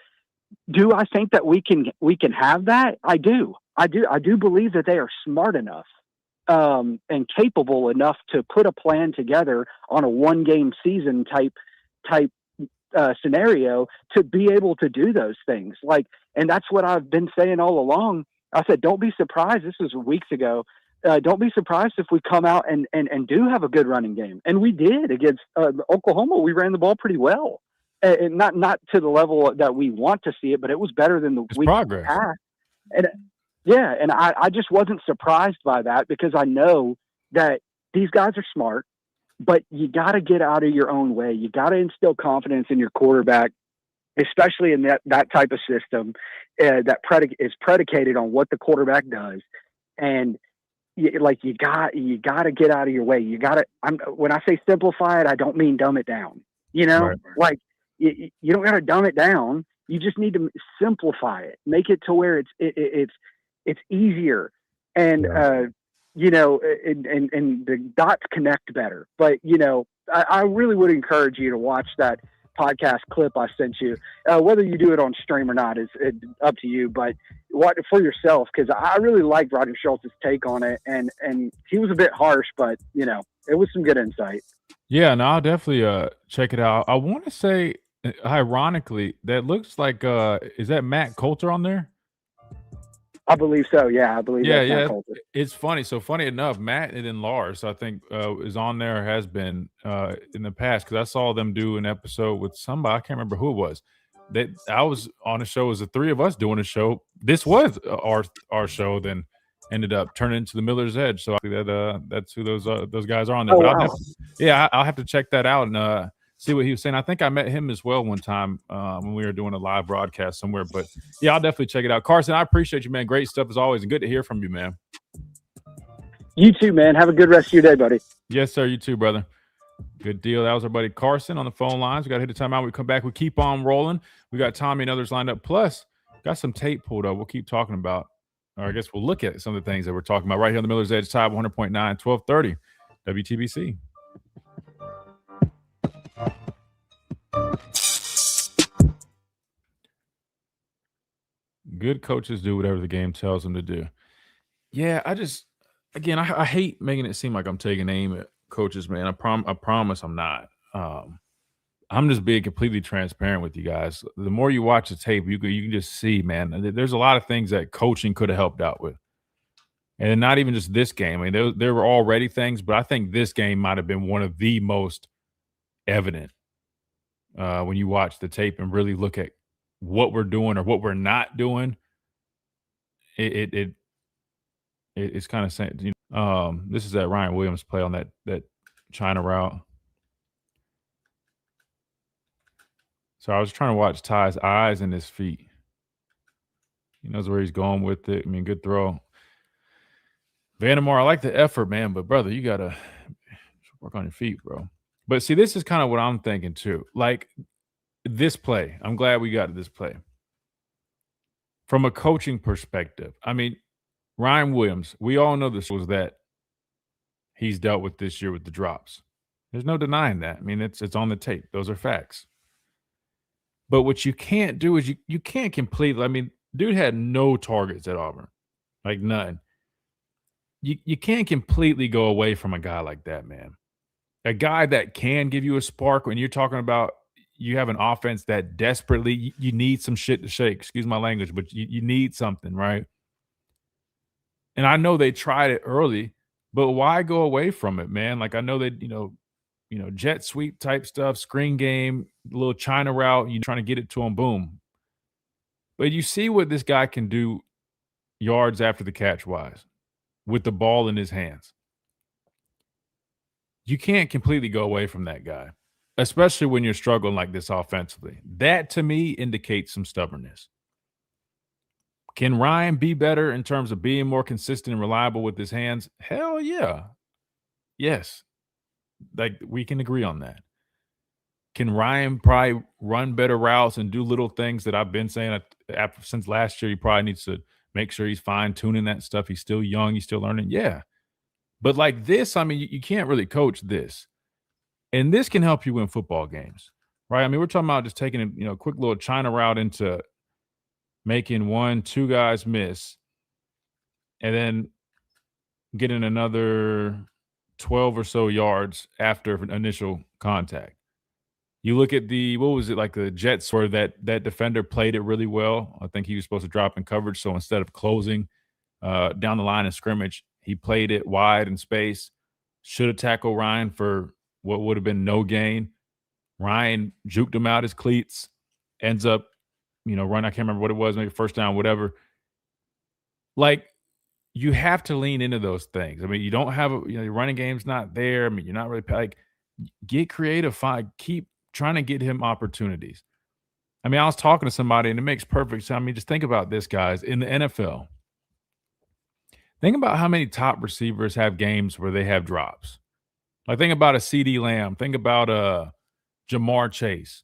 do I think that we can have that? I do. I do believe that they are smart enough and capable enough to put a plan together on a 1-game season type scenario to be able to do those things. And that's what I've been saying all along. I said, don't be surprised. This was weeks ago. Don't be surprised if we come out and do have a good running game. And we did against Oklahoma. We ran the ball pretty well. And not to the level that we want to see it, but it was better than the week past. And I just wasn't surprised by that because I know that these guys are smart, but you got to get out of your own way. You got to instill confidence in your quarterback, especially in that type of system that is predicated on what the quarterback does. And you got to get out of your way. You got to. When I say simplify it, I don't mean dumb it down. Right. You don't got to dumb it down. You just need to simplify it, make it to where it's easier, and and the dots connect better. But I really would encourage you to watch that podcast clip I sent you. Whether you do it on stream or not is up to you, but watch it for yourself, because I really liked Roger Schultz's take on it, and he was a bit harsh, but it was some good insight. Yeah, no, I'll definitely check it out. I want to say, ironically, that looks like is that Matt Coulter on there? I believe so. Yeah, I believe. Yeah, Matt Coulter. It's funny. So funny enough, Matt and then Lars, I think, is on there, has been in the past, because I saw them do an episode with somebody. I can't remember who it was. That I was on a show. It was the three of us doing a show. This was our show. Then ended up turning into the Miller's Edge. So that's who those guys are on there. Oh, but wow. I'll have to check that out and see what he was saying. I think I met him as well one time when we were doing a live broadcast somewhere. But yeah, I'll definitely check it out. Carson, I appreciate you, man. Great stuff as always, and good to hear from you, man. You too, man. Have a good rest of your day, buddy. Yes, sir. You too, brother. Good deal. That was our buddy Carson on the phone lines. We got to hit the timeout. We come back. We keep on rolling. We got Tommy and others lined up. Plus, got some tape pulled up. We'll keep talking about, or I guess we'll look at some of the things that we're talking about right here on the Miller's Edge, Tide 100.9, 1230 WTBC. Good coaches do whatever the game tells them to do. Yeah, I hate making it seem like I'm taking aim at coaches, man. I promise I'm not. I'm just being completely transparent with you guys. The more you watch the tape, you can just see, man, there's a lot of things that coaching could have helped out with. And not even just this game. I mean, there were already things, but I think this game might have been one of the most evident when you watch the tape and really look at what we're doing or what we're not doing. It's kind of saying, this is that Ryan Williams play on that China route. So I was trying to watch Ty's eyes and his feet. He knows where he's going with it. I mean, good throw. Vandermeer, I like the effort, man, but brother, you got to work on your feet, bro. But see, this is kind of what I'm thinking too. Like this play, I'm glad we got to this play. From a coaching perspective, I mean, Ryan Williams, we all know this was that he's dealt with this year with the drops. There's no denying that. I mean, it's on the tape. Those are facts. But what you can't do is you can't completely, I mean, dude had no targets at Auburn. Like none. You can't completely go away from a guy like that, man. A guy that can give you a spark when you're talking about you have an offense that desperately, you need some shit to shake. Excuse my language, but you need something, right? And I know they tried it early, but why go away from it, man? Like I know that, jet sweep type stuff, screen game, little China route, you trying to get it to him, boom. But you see what this guy can do yards after the catch wise with the ball in his hands. You can't completely go away from that guy, especially when you're struggling like this offensively. That to me indicates some stubbornness. Can Ryan be better in terms of being more consistent and reliable with his hands? Hell yeah. Yes. Like we can agree on that. Can Ryan probably run better routes and do little things that I've been saying since last year? He probably needs to make sure he's fine-tuning that stuff. He's still young. He's still learning. Yeah. But like this, I mean, you can't really coach this. And this can help you win football games, right? I mean, we're talking about just taking a quick little China route into making 1-2 guys miss and then getting another 12 or so yards after initial contact. You look at the Jets where that defender played it really well. I think he was supposed to drop in coverage. So instead of closing down the line of scrimmage, he played it wide in space. Should have tackled Ryan for what would have been no gain. Ryan juked him out his cleats, ends up, run. I can't remember what it was, maybe first down, whatever. Like, you have to lean into those things. I mean, you don't have your running game's not there. I mean, you're not really like, get creative, keep trying to get him opportunities. I mean, I was talking to somebody and it makes perfect sense. I mean, just think about this, guys, in the NFL. Think about how many top receivers have games where they have drops. Like, think about a CD Lamb. Think about Jamar Chase.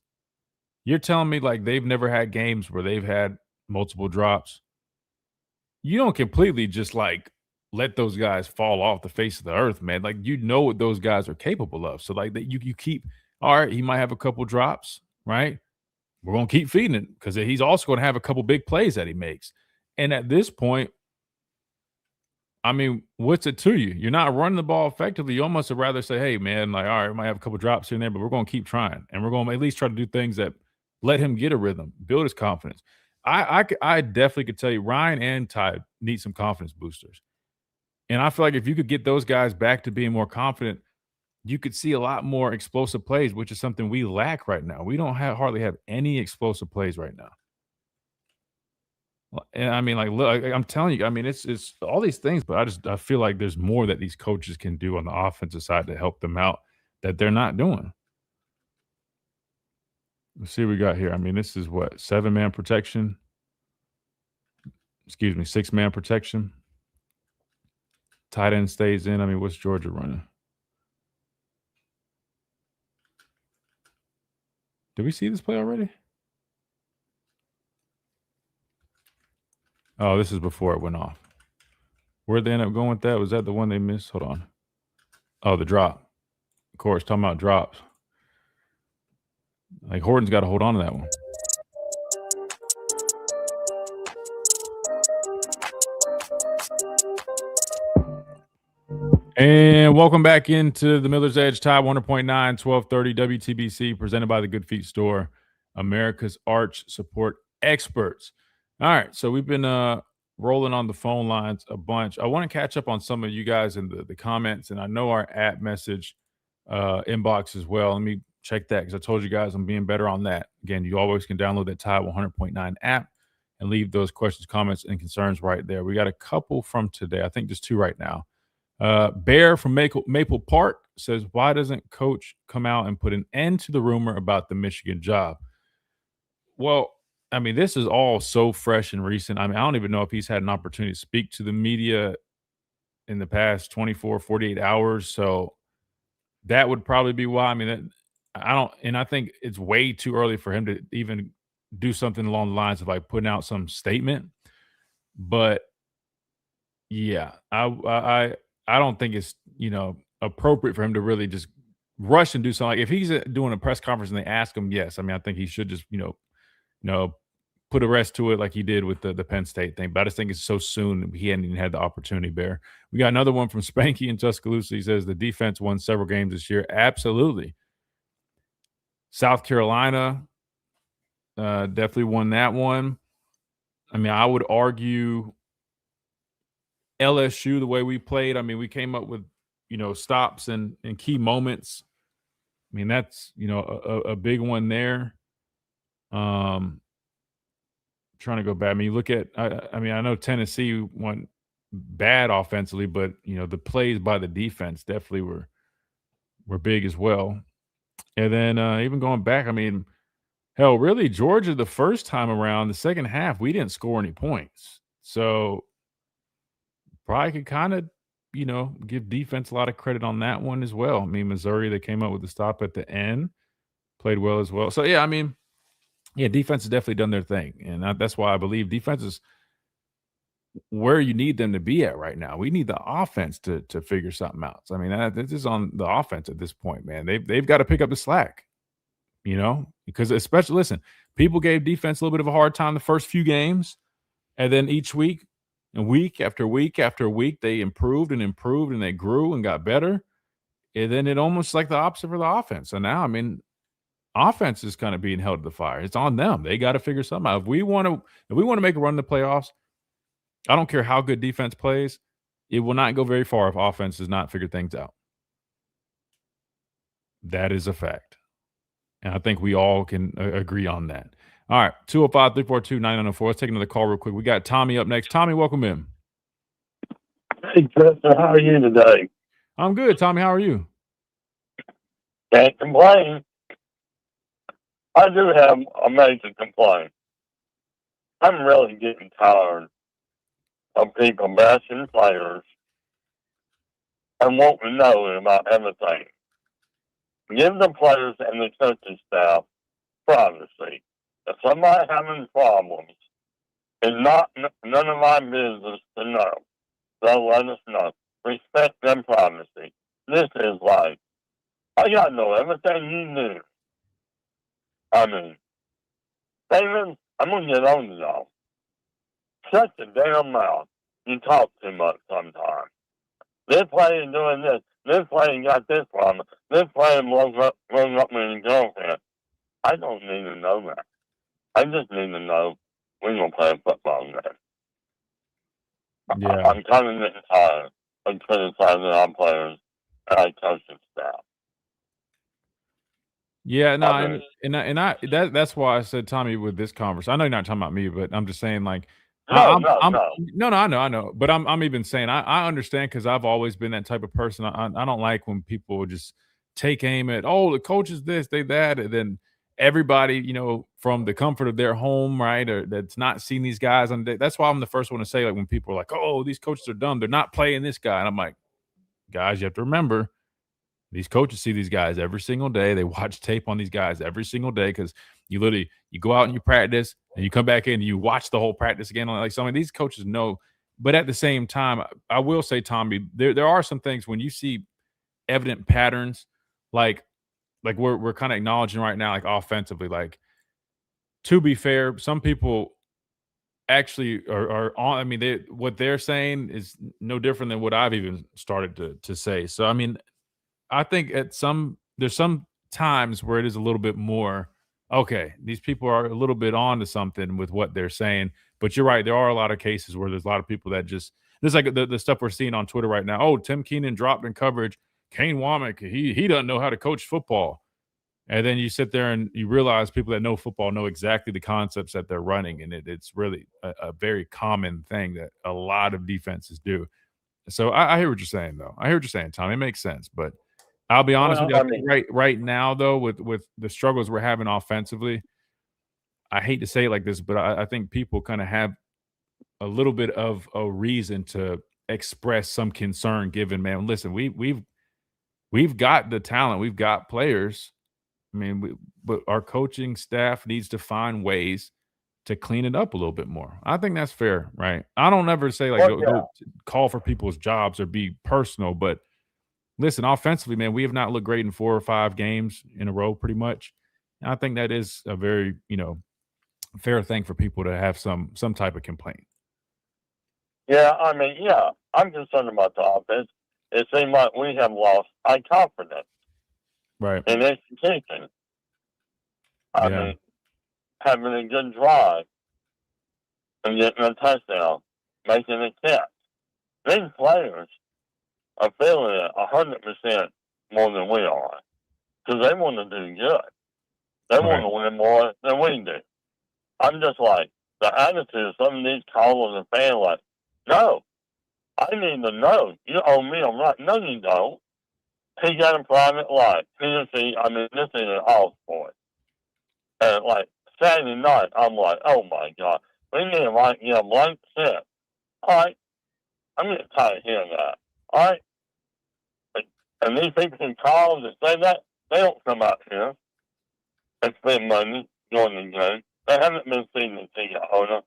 You're telling me like they've never had games where they've had multiple drops? You don't completely just like let those guys fall off the face of the earth, man. Like, you know what those guys are capable of. So like that you keep, all right, he might have a couple drops, right? We're going to keep feeding it because he's also going to have a couple big plays that he makes. And at this point, I mean, what's it to you? You're not running the ball effectively. You almost would rather say, hey, man, like, all right, we might have a couple drops here and there, but we're going to keep trying. And we're going to at least try to do things that let him get a rhythm, build his confidence. I definitely could tell you Ryan and Ty need some confidence boosters. And I feel like if you could get those guys back to being more confident, you could see a lot more explosive plays, which is something we lack right now. We don't hardly have any explosive plays right now. And I mean, like, look, I'm telling you, I mean, it's all these things, but I feel like there's more that these coaches can do on the offensive side to help them out that they're not doing. Let's see what we got here. I mean, this is what, 7-man protection? Excuse me, 6-man protection. Tight end stays in. I mean, what's Georgia running? Did we see this play already? Oh, this is before it went off. Where'd they end up going with that? Was that the one they missed? Hold on. Oh, the drop. Of course, talking about drops. Like Horton's got to hold on to that one. And welcome back into the Miller's Edge Tide 100.9, 1230 WTBC, presented by the Good Feet Store, America's arch support experts. All right, so we've been rolling on the phone lines a bunch. I want to catch up on some of you guys in the comments, and I know our app message inbox as well. Let me check that because I told you guys I'm being better on that. Again, you always can download that Tide 100.9 app and leave those questions, comments, and concerns right there. We got a couple from today. I think just 2 right now. Bear from Maple Park says, why doesn't Coach come out and put an end to the rumor about the Michigan job? Well, I mean, this is all so fresh and recent. I mean, I don't even know if he's had an opportunity to speak to the media in the past 24, 48 hours. So that would probably be why. I mean, I think it's way too early for him to even do something along the lines of like putting out some statement. But yeah, I don't think it's, appropriate for him to really just rush and do something. Like if he's doing a press conference and they ask him, yes, I mean, I think he should just, put a rest to it like he did with the Penn State thing. But I just think it's so soon. He hadn't even had the opportunity, Bear. We got another one from Spanky in Tuscaloosa. He says the defense won several games this year. Absolutely. South Carolina definitely won that one. I mean, I would argue LSU, the way we played, I mean, we came up with, stops and key moments. I mean, that's, a big one there. Trying to go back. I mean, you look at, I know Tennessee went bad offensively, but, the plays by the defense definitely were big as well. And then even going back, I mean, hell, really, Georgia, the first time around, the second half, we didn't score any points. So probably could kind of, give defense a lot of credit on that one as well. I mean, Missouri, they came up with the stop at the end, played well as well. So, yeah, I mean, yeah, defense has definitely done their thing. And that's why I believe defense is where you need them to be at right now. We need the offense to figure something out. So, I mean, this is on the offense at this point, man. They've got to pick up the slack, because especially, listen, people gave defense a little bit of a hard time the first few games. And then each week, and week after week after week, they improved and they grew and got better. And then it almost like the opposite for the offense. So now, I mean, offense is kind of being held to the fire. It's on them. They got to figure something out. If we want to make a run in the playoffs, I don't care how good defense plays, it will not go very far if offense does not figure things out. That is a fact. And I think we all can agree on that. All right, 205-342-9904. Let's take another call real quick. We got Tommy up next. Tommy, welcome in. Hey, Chester, how are you today? I'm good, Tommy. How are you? Can't complain. I do have a major complaint. I'm really getting tired of people bashing players and wanting to know about everything. Give the players and the coaching staff privacy. If somebody's having problems, it's none of my business to know. So let us know. Respect their privacy. This is life. I got to know everything you do. I mean, David, I'm going to get on to y'all. Shut your damn mouth. You talk too much sometimes. This player doing this. This player got this problem. This player blows up with his girlfriend. I don't need to know that. I just need to know we're going to play a football game. Yeah. I'm kind of getting tired of criticizing our players and our coaching staff. Yeah, no, that's why I said, Tommy, with this conversation, I know you're not talking about me, but I'm just saying, like, No, I know, but I'm even saying I understand because I've always been that type of person. I don't like when people just take aim at, the coach is this, they that, and then everybody, from the comfort of their home, right, or that's not seen these guys on. That's why I'm the first one to say, like, when people are like, "Oh, these coaches are dumb, they're not playing this guy," and I'm like, guys, you have to remember, These coaches see these guys every single day. They watch tape on these guys every single day because you go out and you practice and you come back in and you watch the whole practice again. Like some of these coaches know. But at the same time, I will say, Tommy, there are some things when you see evident patterns, like we're kind of acknowledging right now, like offensively, like to be fair, some people actually are on. I mean, what they're saying is no different than what I've even started to say. So, I mean, I think there's some times where it is a little bit more, okay, these people are a little bit on to something with what they're saying. But you're right. There are a lot of cases where there's a lot of people that just – there's like the stuff we're seeing on Twitter right now. Oh, Tim Keenan dropped in coverage. Kane Womack, he doesn't know how to coach football. And then you sit there and you realize people that know football know exactly the concepts that they're running. And it's really a very common thing that a lot of defenses do. So I hear what you're saying, though. I hear what you're saying, Tom. It makes sense. But I'll be honest with you. I think right now, though, with the struggles we're having offensively, I hate to say it like this, but I think people kind of have a little bit of a reason to express some concern. Given, man, listen, we've got the talent, we've got players. I mean, but our coaching staff needs to find ways to clean it up a little bit more. I think that's fair, right? I don't ever say like go call for people's jobs or be personal, but listen, offensively, man, we have not looked great in 4 or 5 games in a row, pretty much. And I think that is a very, fair thing for people to have some type of complaint. Yeah, I mean, I'm concerned about the offense. It seems like we have lost our confidence. Right. In execution. I mean, having a good drive and getting a touchdown, making a catch. These players are feeling it 100% more than we are because they want to do good. They want to win more than we do. I'm just like, the attitude of some of these callers and fans like, no, I need to know. You owe me a right. No, you don't. He got a private life. This is an all sport. And like Saturday night, I'm like, oh my God. We need to a blank check. All right. I'm getting tired of hearing that. All right. And these people who call and say that, they don't come out here and spend money during the game. They haven't been seen the ticket owner.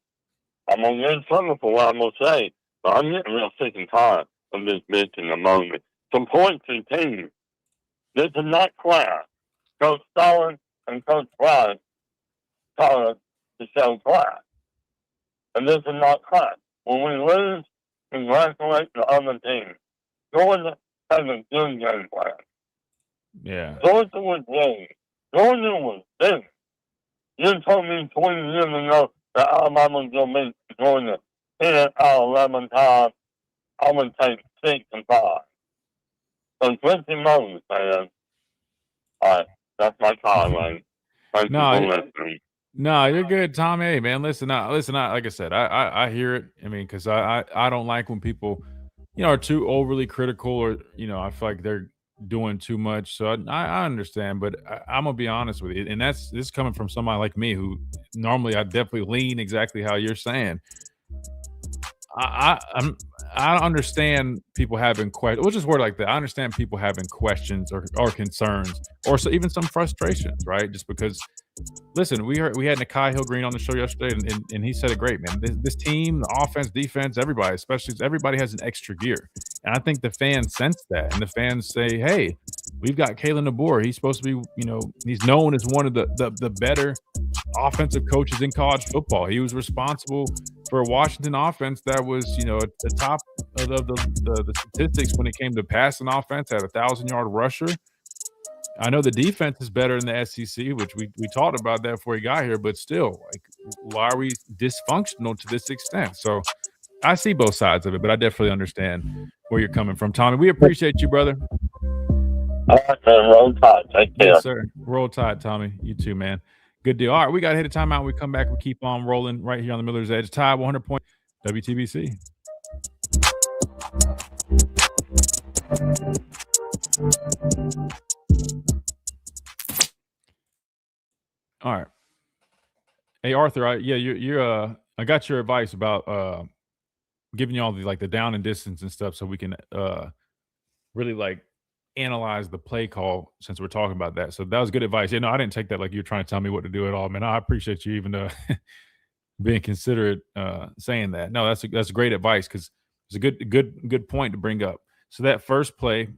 I'm going to get in trouble for what I'm going to say, but I'm getting real sick and tired of this bitch in the moment. Some points in team. This is not class. Coach Stalin and Coach Brian taught us to show class. And this is not class. When we lose, congratulate the other team. Georgia has a good game plan. Yeah. Georgia was winning. Georgia was big. You told me 20 years ago that Alabama was going to beat Georgia 10 out of 11 times. I'm going to take 6 and 5. So 20 moments, man. All right. That's my comment. Thank you for listening. No, you're good, Tom. Hey, man, listen. Like I said, I hear it. I mean, because I don't like when people, are too overly critical or, I feel like they're doing too much. So I understand, but I'm going to be honest with you. And this is coming from somebody like me who normally I definitely lean exactly how you're saying. I understand people having questions. We'll just word like that. I understand people having questions or concerns or even some frustrations, right? Just because, listen, we had Nakai Hill-Green on the show yesterday, and he said it great, man. This team, the offense, defense, everybody, especially everybody has an extra gear. And I think the fans sense that. And the fans say, hey, we've got Kalen Deboer. He's supposed to be, he's known as one of the better offensive coaches in college football. He was responsible for a Washington offense that was, at the top of the statistics when it came to passing offense at 1,000-yard rusher. I know the defense is better in the SEC, which we talked about that before he got here, but still, like, why are we dysfunctional to this extent? So I see both sides of it, but I definitely understand where you're coming from, Tommy. We appreciate you, brother. All right, man. Roll Tide. Take care. Yes, sir. Roll Tide, Tommy. You too, man. Good deal. All right, we got to hit a timeout. We come back. We keep on rolling right here on the Miller's Edge. Tide 100 point WTBC. All right. Hey, Arthur. I got your advice about giving you all the down and distance and stuff, so we can really analyze the play call since we're talking about that. So that was good advice. You know, I didn't take that like you're trying to tell me what to do at all, man. I appreciate you even being considerate saying that. No, that's great advice because it's a good point to bring up. So that first play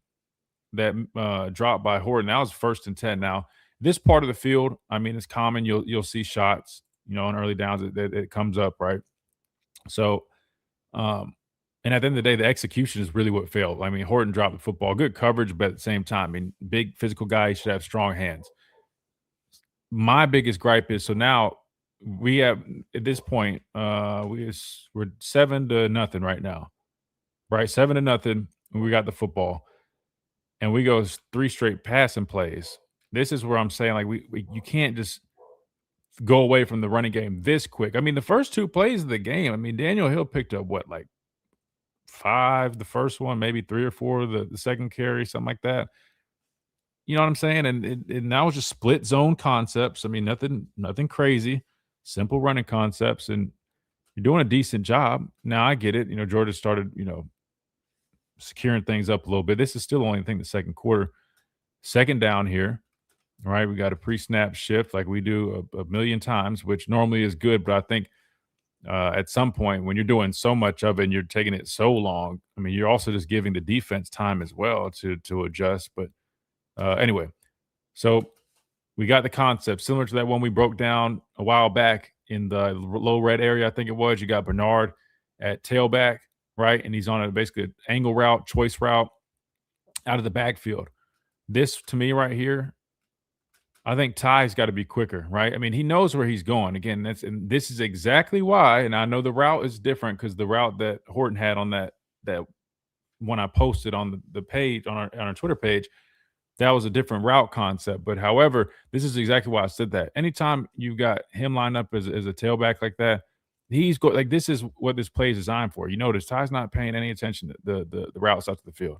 that dropped by Horton, that was 1st and 10. Now, this part of the field, I mean, it's common. You'll see shots, you know, on early downs it comes up, right? So, and at the end of the day, the execution is really what failed. I mean, Horton dropped the football, good coverage, but at the same time, I mean, big physical guy, he should have strong hands. My biggest gripe is, so now we have, at this point, we're 7-0 right now, right? 7-0, and we got the football, and we go 3 straight passing plays. This is where I'm saying, like, you can't just go away from the running game this quick. I mean, the first 2 plays of the game, I mean, Daniel Hill picked up what, like 5 the first one, maybe 3 or 4 the second carry, something like that. You know what I'm saying? And that was just split zone concepts. I mean, nothing crazy, simple running concepts, and you're doing a decent job. Now I get it. You know, Georgia started, you know, securing things up a little bit. This is still only, I think, the second quarter. 2nd down here. All right, we got a pre-snap shift like we do a million times, which normally is good, but I think at some point when you're doing so much of it and you're taking it so long, I mean, you're also just giving the defense time as well to adjust. But anyway, so we got the concept similar to that one we broke down a while back in the low red area, I think it was. You got Bernard at tailback, right? And he's on basically an angle route, choice route out of the backfield. This, to me right here, I think Ty's got to be quicker, right? I mean, he knows where he's going. Again, and this is exactly why, and I know the route is different because the route that Horton had on that when I posted on the page, on our Twitter page, that was a different route concept. But however, this is exactly why I said that. Anytime you've got him lined up as a tailback like that, he's like, this is what this play is designed for. You notice Ty's not paying any attention to the routes out to the field.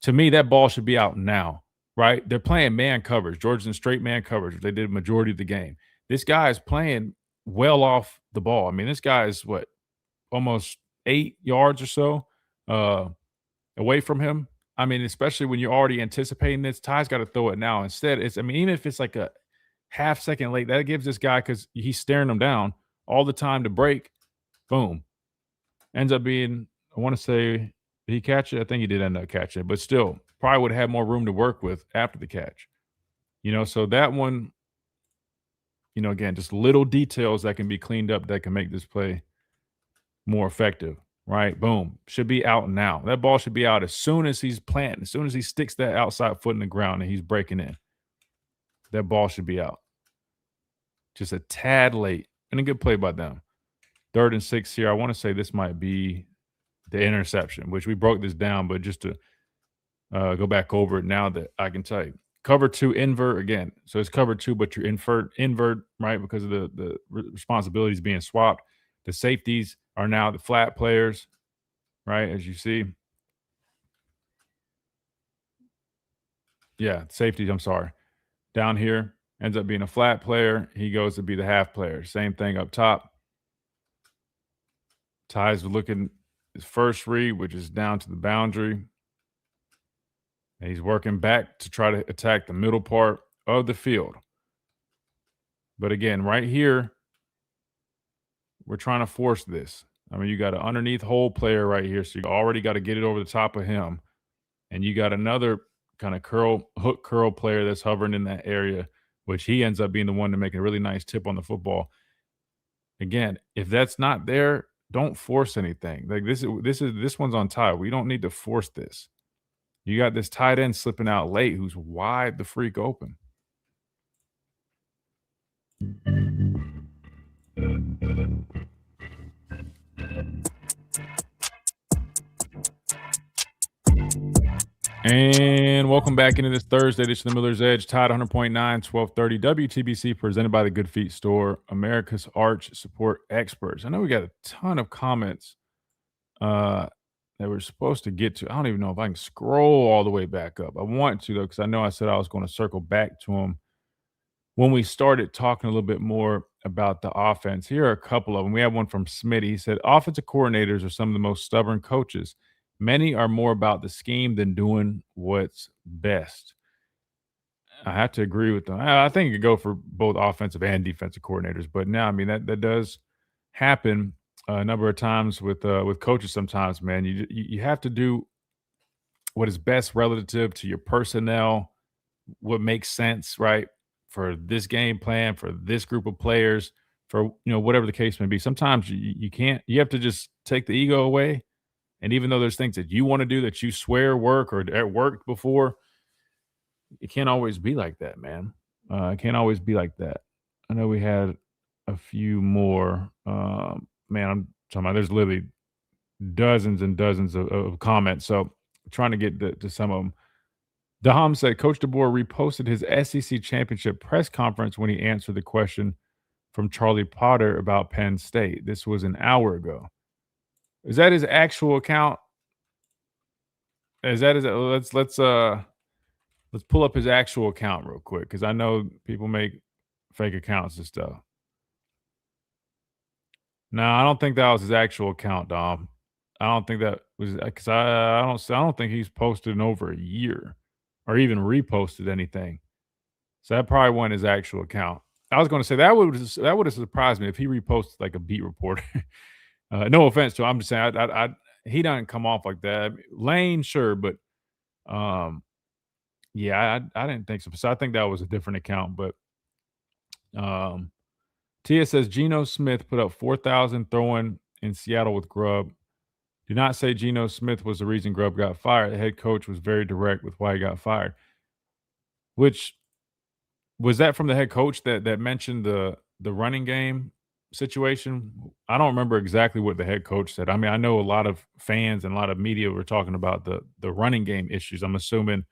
To me, that ball should be out now. Right? They're playing man coverage. Georgia's in straight man coverage, which they did a majority of the game. This guy is playing well off the ball. I mean, this guy is almost 8 yards or so away from him. I mean, especially when you're already anticipating this, Ty's got to throw it now. Instead, even if it's like a half second late, that gives this guy, because he's staring him down all the time to break. Boom. Ends up being, I want to say, did he catch it? I think he did end up catching it, but still, probably would have had more room to work with after the catch. You know, so that one, you know, again, just little details that can be cleaned up that can make this play more effective, right? Boom. Should be out now. That ball should be out as soon as he's planting, as soon as he sticks that outside foot in the ground and he's breaking in. That ball should be out. Just a tad late. And a good play by them. 3rd and 6 here. I want to say this might be the interception, which we broke this down, but just to go back over it now that I can tell you. Cover 2 invert again. So it's cover 2, but you're invert, right? Because of the responsibilities being swapped. The safeties are now the flat players, right? As you see. Yeah, safeties, I'm sorry. Down here ends up being a flat player. He goes to be the half player. Same thing up top. Ty's looking his first read, which is down to the boundary. And he's working back to try to attack the middle part of the field. But again, right here, we're trying to force this. I mean, you got an underneath hole player right here, so you already got to get it over the top of him. And you got another kind of hook curl player that's hovering in that area, which he ends up being the one to make a really nice tip on the football. Again, if that's not there, don't force anything. Like this one's on Ty. We don't need to force this. You got this tight end slipping out late who's wide the freak open. And welcome back into this Thursday edition of the Miller's Edge. Tied 100.9, 1230 WTBC, presented by the Good Feet Store, America's Arch Support Experts. I know we got a ton of comments that we're supposed to get to. I don't even know if I can scroll all the way back up. I want to, though, because I know I said I was going to circle back to them when we started talking a little bit more about the offense. Here are a couple of them. We have one from Smitty. He said, offensive coordinators are some of the most stubborn coaches. Many are more about the scheme than doing what's best. I have to agree with them. I think it could go for both offensive and defensive coordinators, but now, I mean, that does happen a number of times with coaches. Sometimes, man, you have to do what is best relative to your personnel, what makes sense, right, for this game plan, for this group of players, for whatever the case may be. Sometimes you can't. You have to just take the ego away, and even though there's things that you want to do that you swear work or that worked before. It can't always be like that, man. It can't always be like that. I know we had a few more. Man, I'm talking about there's literally dozens and dozens of comments. So trying to get to some of them. Daham said Coach Deboer reposted his SEC championship press conference when he answered the question from Charlie Potter about Penn State. This was an hour ago. Is that his actual account? Let's pull up his actual account real quick because I know people make fake accounts and stuff. No, I don't think that was his actual account, Dom. I don't think that was because I don't think he's posted in over a year or even reposted anything. So that probably wasn't his actual account. I was going to say that would have surprised me if he reposted like a beat reporter. No offense to him. I'm just saying he doesn't come off like that. Lane, sure, but yeah, I didn't think so. So I think that was a different account. But Tia says Geno Smith put up 4,000 throwing in Seattle with Grubb. Do not say Geno Smith was the reason Grubb got fired. The head coach was very direct with why he got fired. Which was that from the head coach that mentioned the running game situation? I don't remember exactly what the head coach said. I mean, I know a lot of fans and a lot of media were talking about the running game issues. I'm assuming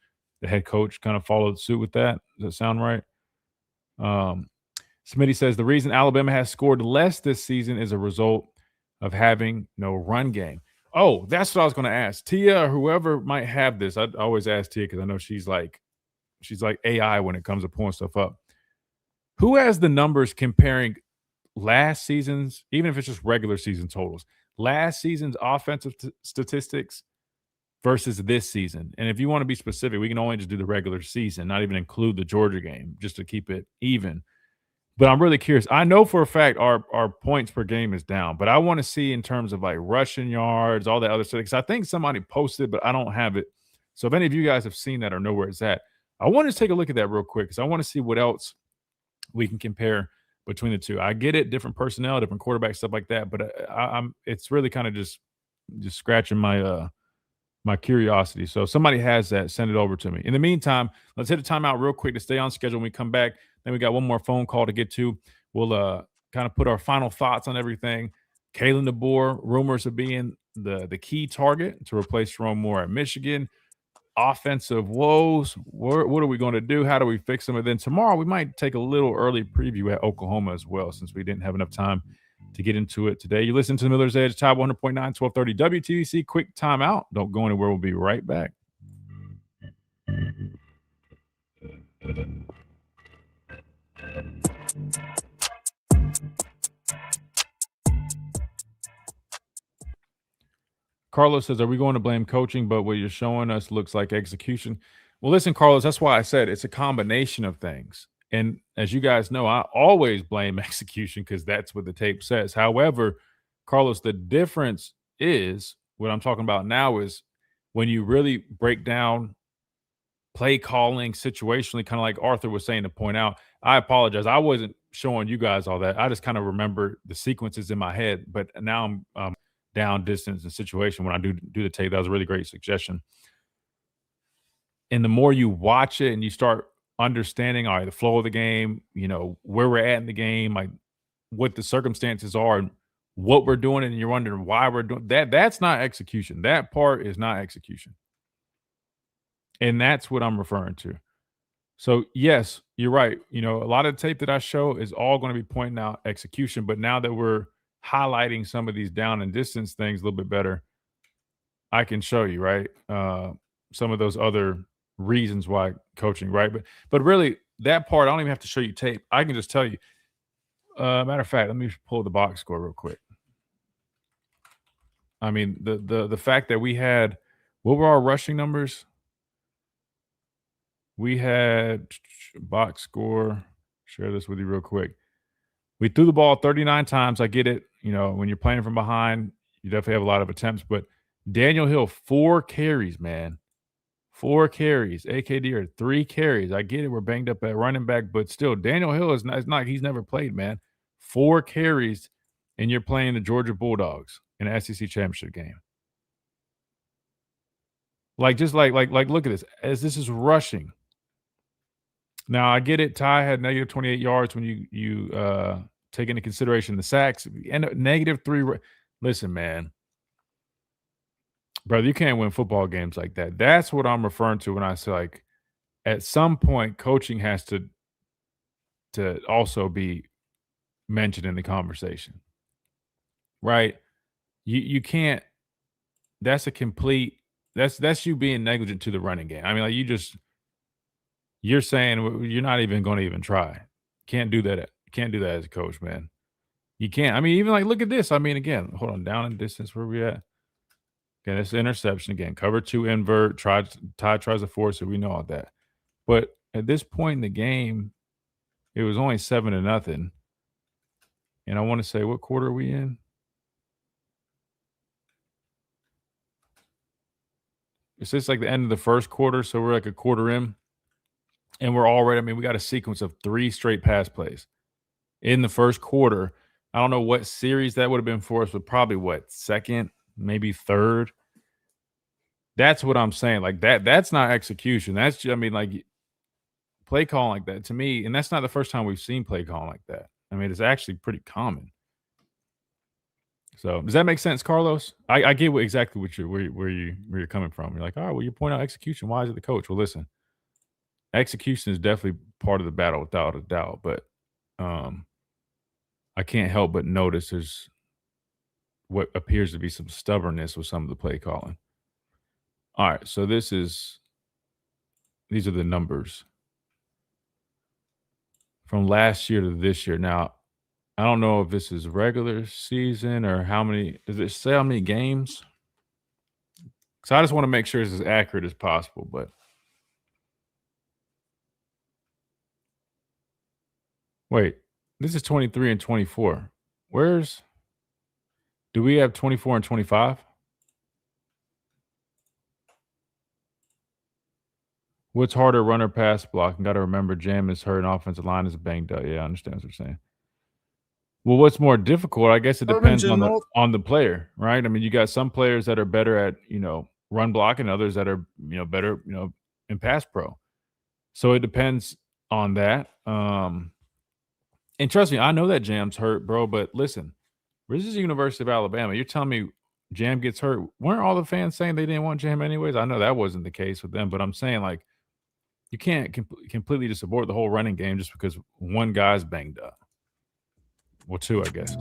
the head coach kind of followed suit with that. Does that sound right? Smitty says the reason Alabama has scored less this season is a result of having no run game. Oh, that's what I was going to ask. Tia or whoever might have this. I always ask Tia because I know she's like AI when it comes to pulling stuff up. Who has the numbers comparing last season's, even if it's just regular season totals, last season's offensive statistics versus this season? And if you want to be specific, we can only just do the regular season, not even include the Georgia game, just to keep it even. But I'm really curious. I know for a fact our points per game is down, but I want to see in terms of like rushing yards, all that other stuff, because I think somebody posted, but I don't have it. So if any of you guys have seen that or know where it's at, I want to take a look at that real quick because I want to see what else we can compare between the two. I get it, different personnel, different quarterbacks, stuff like that, but it's really kind of just scratching my my curiosity. So if somebody has that, send it over to me. In the meantime, let's hit a timeout real quick to stay on schedule when we come back. Then we got one more phone call to get to. We'll kind of put our final thoughts on everything. Kalen Deboer, rumors of being the key target to replace Jerome Moore at Michigan. Offensive woes. What are we going to do? How do we fix them? And then tomorrow we might take a little early preview at Oklahoma as well, since we didn't have enough time to get into it today. You listen to the Miller's Edge, Tide 100.9, 1230 WTBC. Quick timeout. Don't go anywhere. We'll be right back. Carlos says, are we going to blame coaching, but what you're showing us looks like execution? Well, listen, Carlos, that's why I said it's a combination of things. And as you guys know, I always blame execution because that's what the tape says. However, Carlos, the difference is what I'm talking about now is when you really break down play calling situationally, kind of like Arthur was saying to point out. I apologize. I wasn't showing you guys all that. I just kind of remember the sequences in my head, but now I'm down distance and situation when I do the tape. That was a really great suggestion. And the more you watch it and you start understanding, all right, the flow of the game, you know, where we're at in the game, like what the circumstances are and what we're doing, and you're wondering why we're doing that. That's not execution. That part is not execution. And that's what I'm referring to. So, yes, you're right. You know, a lot of the tape that I show is all going to be pointing out execution. But now that we're highlighting some of these down and distance things a little bit better, I can show you, right, some of those other reasons why coaching, right? But really, that part, I don't even have to show you tape. I can just tell you. Matter of fact, let me pull the box score real quick. I mean, the fact that we had, what were our rushing numbers? We had box score. Share this with you real quick. We threw the ball 39 times. I get it. You know, when you're playing from behind, you definitely have a lot of attempts. But Daniel Hill, 4 carries, man. 4 carries. AKD are 3 carries. I get it. We're banged up at running back, but still, Daniel Hill is not he's never played, man. 4 carries, and you're playing the Georgia Bulldogs in an SEC championship game. Like, just like look at this. As this is rushing. Now, I get it. Ty had negative 28 yards when you take into consideration the sacks. And negative 3. Listen, man. Brother, you can't win football games like that. That's what I'm referring to when I say, like, at some point, coaching has to also be mentioned in the conversation. Right? You can't – that's a complete – that's you being negligent to the running game. I mean, like, you're saying you're not even going to even try. Can't do that. Can't do that as a coach, man. You can't. I mean, even like, look at this. I mean, again, hold on. Down in distance, where we at? Again, it's interception again. Cover 2 invert. Ty tries to force it. We know all that. But at this point in the game, it was only 7-0. And I want to say, what quarter are we in? It's just like the end of the first quarter, so we're like a quarter in. And we're already, I mean, we got a sequence of 3 straight pass plays in the first quarter. I don't know what series that would have been for us, but probably what, second, maybe third. That's what I'm saying. Like, that's not execution. That's just, I mean, like, play calling like that to me, and that's not the first time we've seen play calling like that. I mean, it's actually pretty common. So does that make sense, Carlos? I get exactly what where you're coming from. You're like, all right, well, you point out execution. Why is it the coach? Well, listen. Execution is definitely part of the battle without a doubt, but I can't help but notice there's what appears to be some stubbornness with some of the play calling. All right, so these are the numbers from last year to this year. Now, I don't know if this is regular season or how many. Does it say how many games? So I just want to make sure it's as accurate as possible, but. Wait, this is 23 and 24. Do we have 24 and 25? What's harder, run or pass block? Got to remember, Jam is hurt and offensive line is banged up. Yeah, I understand what you're saying. Well, what's more difficult? I guess it depends on the player, right? I mean, you got some players that are better at, run block and others that are, better, in pass pro. So it depends on that. And trust me, I know that Jam's hurt, bro, but listen, this is the University of Alabama. You're telling me Jam gets hurt. Weren't all the fans saying they didn't want Jam anyways? I know that wasn't the case with them, but I'm saying, like, you can't completely just abort the whole running game just because one guy's banged up. Well, 2, I guess.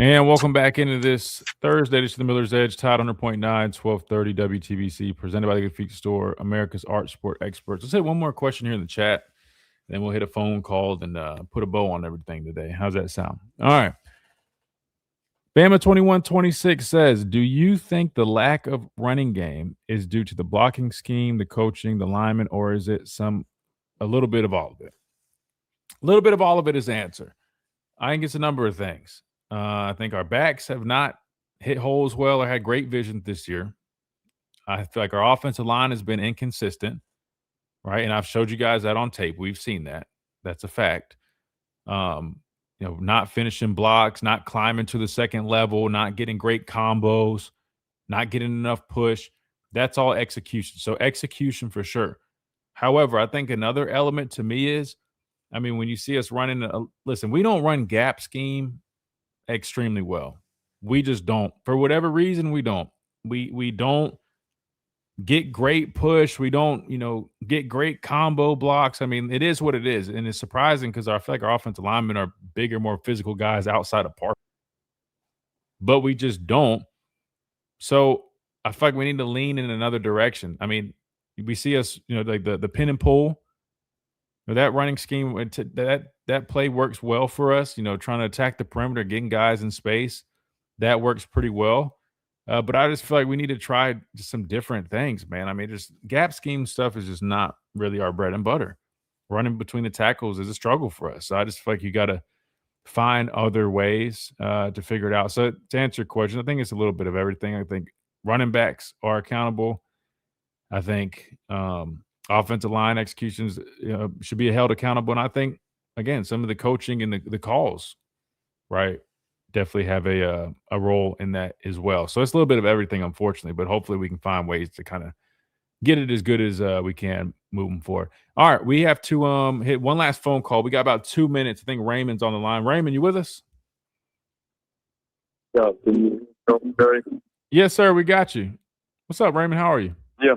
And welcome back into this Thursday. This is the Miller's Edge, Todd 100.9, 1230 WTBC, presented by the Good Feet Store, America's Art Sport Experts. Let's hit one more question here in the chat, then we'll hit a phone call and put a bow on everything today. How's that sound? All right. Bama 2126 says, do you think the lack of running game is due to the blocking scheme, the coaching, the lineman, or is it a little bit of all of it? A little bit of all of it is the answer. I think it's a number of things. I think our backs have not hit holes well or had great vision this year. I feel like our offensive line has been inconsistent, right? And I've showed you guys that on tape. We've seen that. That's a fact. Not finishing blocks, not climbing to the second level, not getting great combos, not getting enough push. That's all execution. So execution for sure. However, I think another element to me is, I mean, when you see us running, listen, we don't run gap scheme extremely well. We just don't. For whatever reason, we don't. We don't get great push. We don't, get great combo blocks. I mean, it is what it is. And it's surprising because I feel like our offensive linemen are bigger, more physical guys outside of park. But we just don't. So I feel like we need to lean in another direction. I mean, we see us, like the pin and pull. that running scheme, that play works well for us. Trying to attack the perimeter, getting guys in space, that works pretty well. But I just feel like we need to try just some different things, man. I mean, just gap scheme stuff is just not really our bread and butter. Running between the tackles is a struggle for us. So I just feel like you got to find other ways to figure it out. So to answer your question, I think it's a little bit of everything. I think running backs are accountable. I think offensive line executions should be held accountable. And I think, again, some of the coaching and the calls, right, definitely have a role in that as well. So it's a little bit of everything, unfortunately, but hopefully we can find ways to kind of get it as good as we can moving forward. All right, we have to hit one last phone call. We got about 2 minutes. I think Raymond's on the line. Raymond, you with us? Yeah, can you hear me, Gary? Yes, sir. We got you. What's up, Raymond? How are you? Yeah.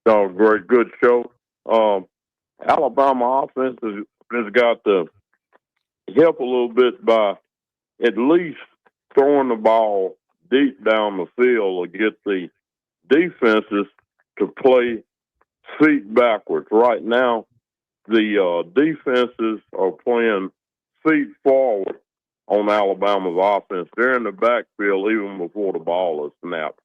Oh, great. Good show. Alabama offense has got to help a little bit by at least throwing the ball deep down the field or get the defenses to play feet backwards. Right now, the defenses are playing feet forward on Alabama's offense. They're in the backfield even before the ball is snapped.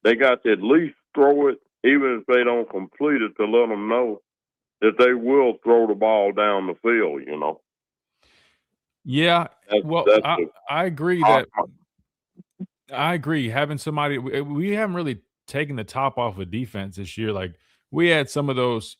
They got to at least throw it, even if they don't complete it, to let them know that they will throw the ball down the field, Yeah, I agree I agree. Having somebody, we haven't really taken the top off of defense this year. Like, we had some of those,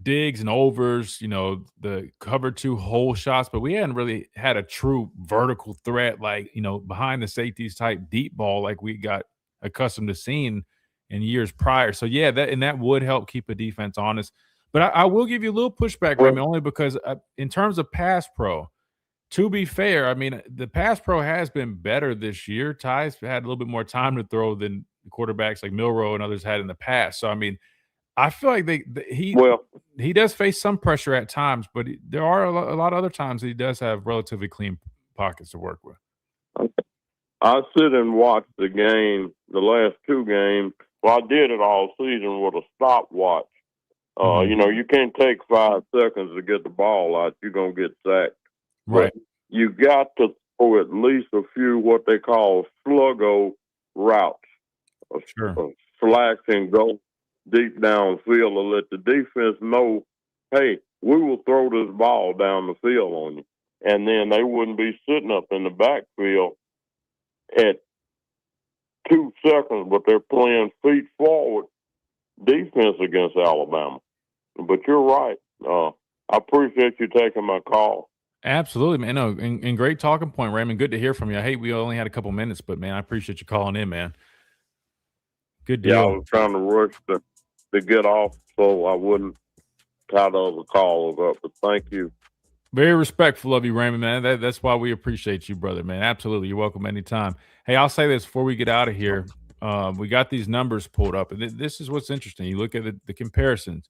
digs and overs, the cover 2 hole shots, but we hadn't really had a true vertical threat, like, behind the safeties type deep ball like we got accustomed to seeing in years prior. So yeah, that would help keep a defense honest. But I will give you a little pushback, Raymond, only because in terms of pass pro, to be fair, I mean, the pass pro has been better this year. Ty's had a little bit more time to throw than quarterbacks like Milroe and others had in the past. So, I mean, I feel like he does face some pressure at times, but there are a lot of other times that he does have relatively clean pockets to work with. I sit and watch the game, the last 2 games. Well, I did it all season with a stopwatch. You can't take 5 seconds to get the ball out. You're going to get sacked. Right. But you got to throw at least a few what they call sluggo routes. Sure. Slacks and go deep downfield to let the defense know, hey, we will throw this ball down the field on you. And then they wouldn't be sitting up in the backfield at 2 seconds, but they're playing feet forward defense against Alabama. But you're right. I appreciate you taking my call. Absolutely, man. No, and great talking point, Raymond. Good to hear from you. I hate we only had a couple minutes, but, man, I appreciate you calling in, man. Good deal. Yeah, I was trying to rush to get off so I wouldn't tie the other calls up, but thank you. Very respectful of you, Raymond, man. That's why we appreciate you, brother, man. Absolutely. You're welcome anytime. Hey, I'll say this before we get out of here. We got these numbers pulled up, and this is what's interesting. You look at the comparisons.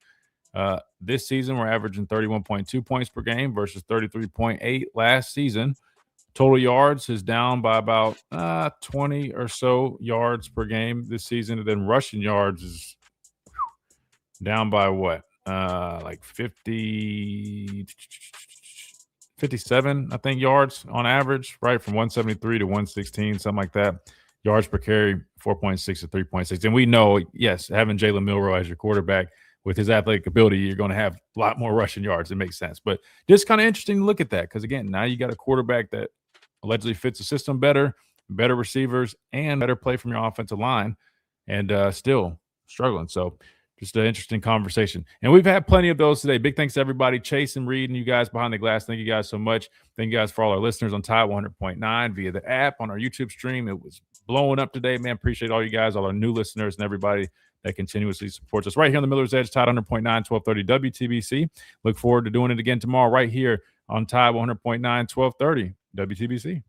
This season, we're averaging 31.2 points per game versus 33.8 last season. Total yards is down by about 20 or so yards per game this season. And then rushing yards is down by what? Like 57, I think, yards on average, right? From 173 to 116, something like that. Yards per carry, 4.6 to 3.6. And we know, yes, having Jalen Milroe as your quarterback with his athletic ability, you're going to have a lot more rushing yards. It makes sense. But just kind of interesting to look at that because, again, now you got a quarterback that allegedly fits the system better receivers, and better play from your offensive line, and still struggling. So just an interesting conversation. And we've had plenty of those today. Big thanks to everybody, Chase and Reed and you guys behind the glass. Thank you guys so much. Thank you guys for all our listeners on Tide 100.9 via the app, on our YouTube stream. It was blowing up today, man. Appreciate all you guys, all our new listeners, and everybody that continuously supports us right here on the Miller's Edge, Tide 100.9, 1230 WTBC. Look forward to doing it again tomorrow right here on Tide 100.9, 1230 WTBC.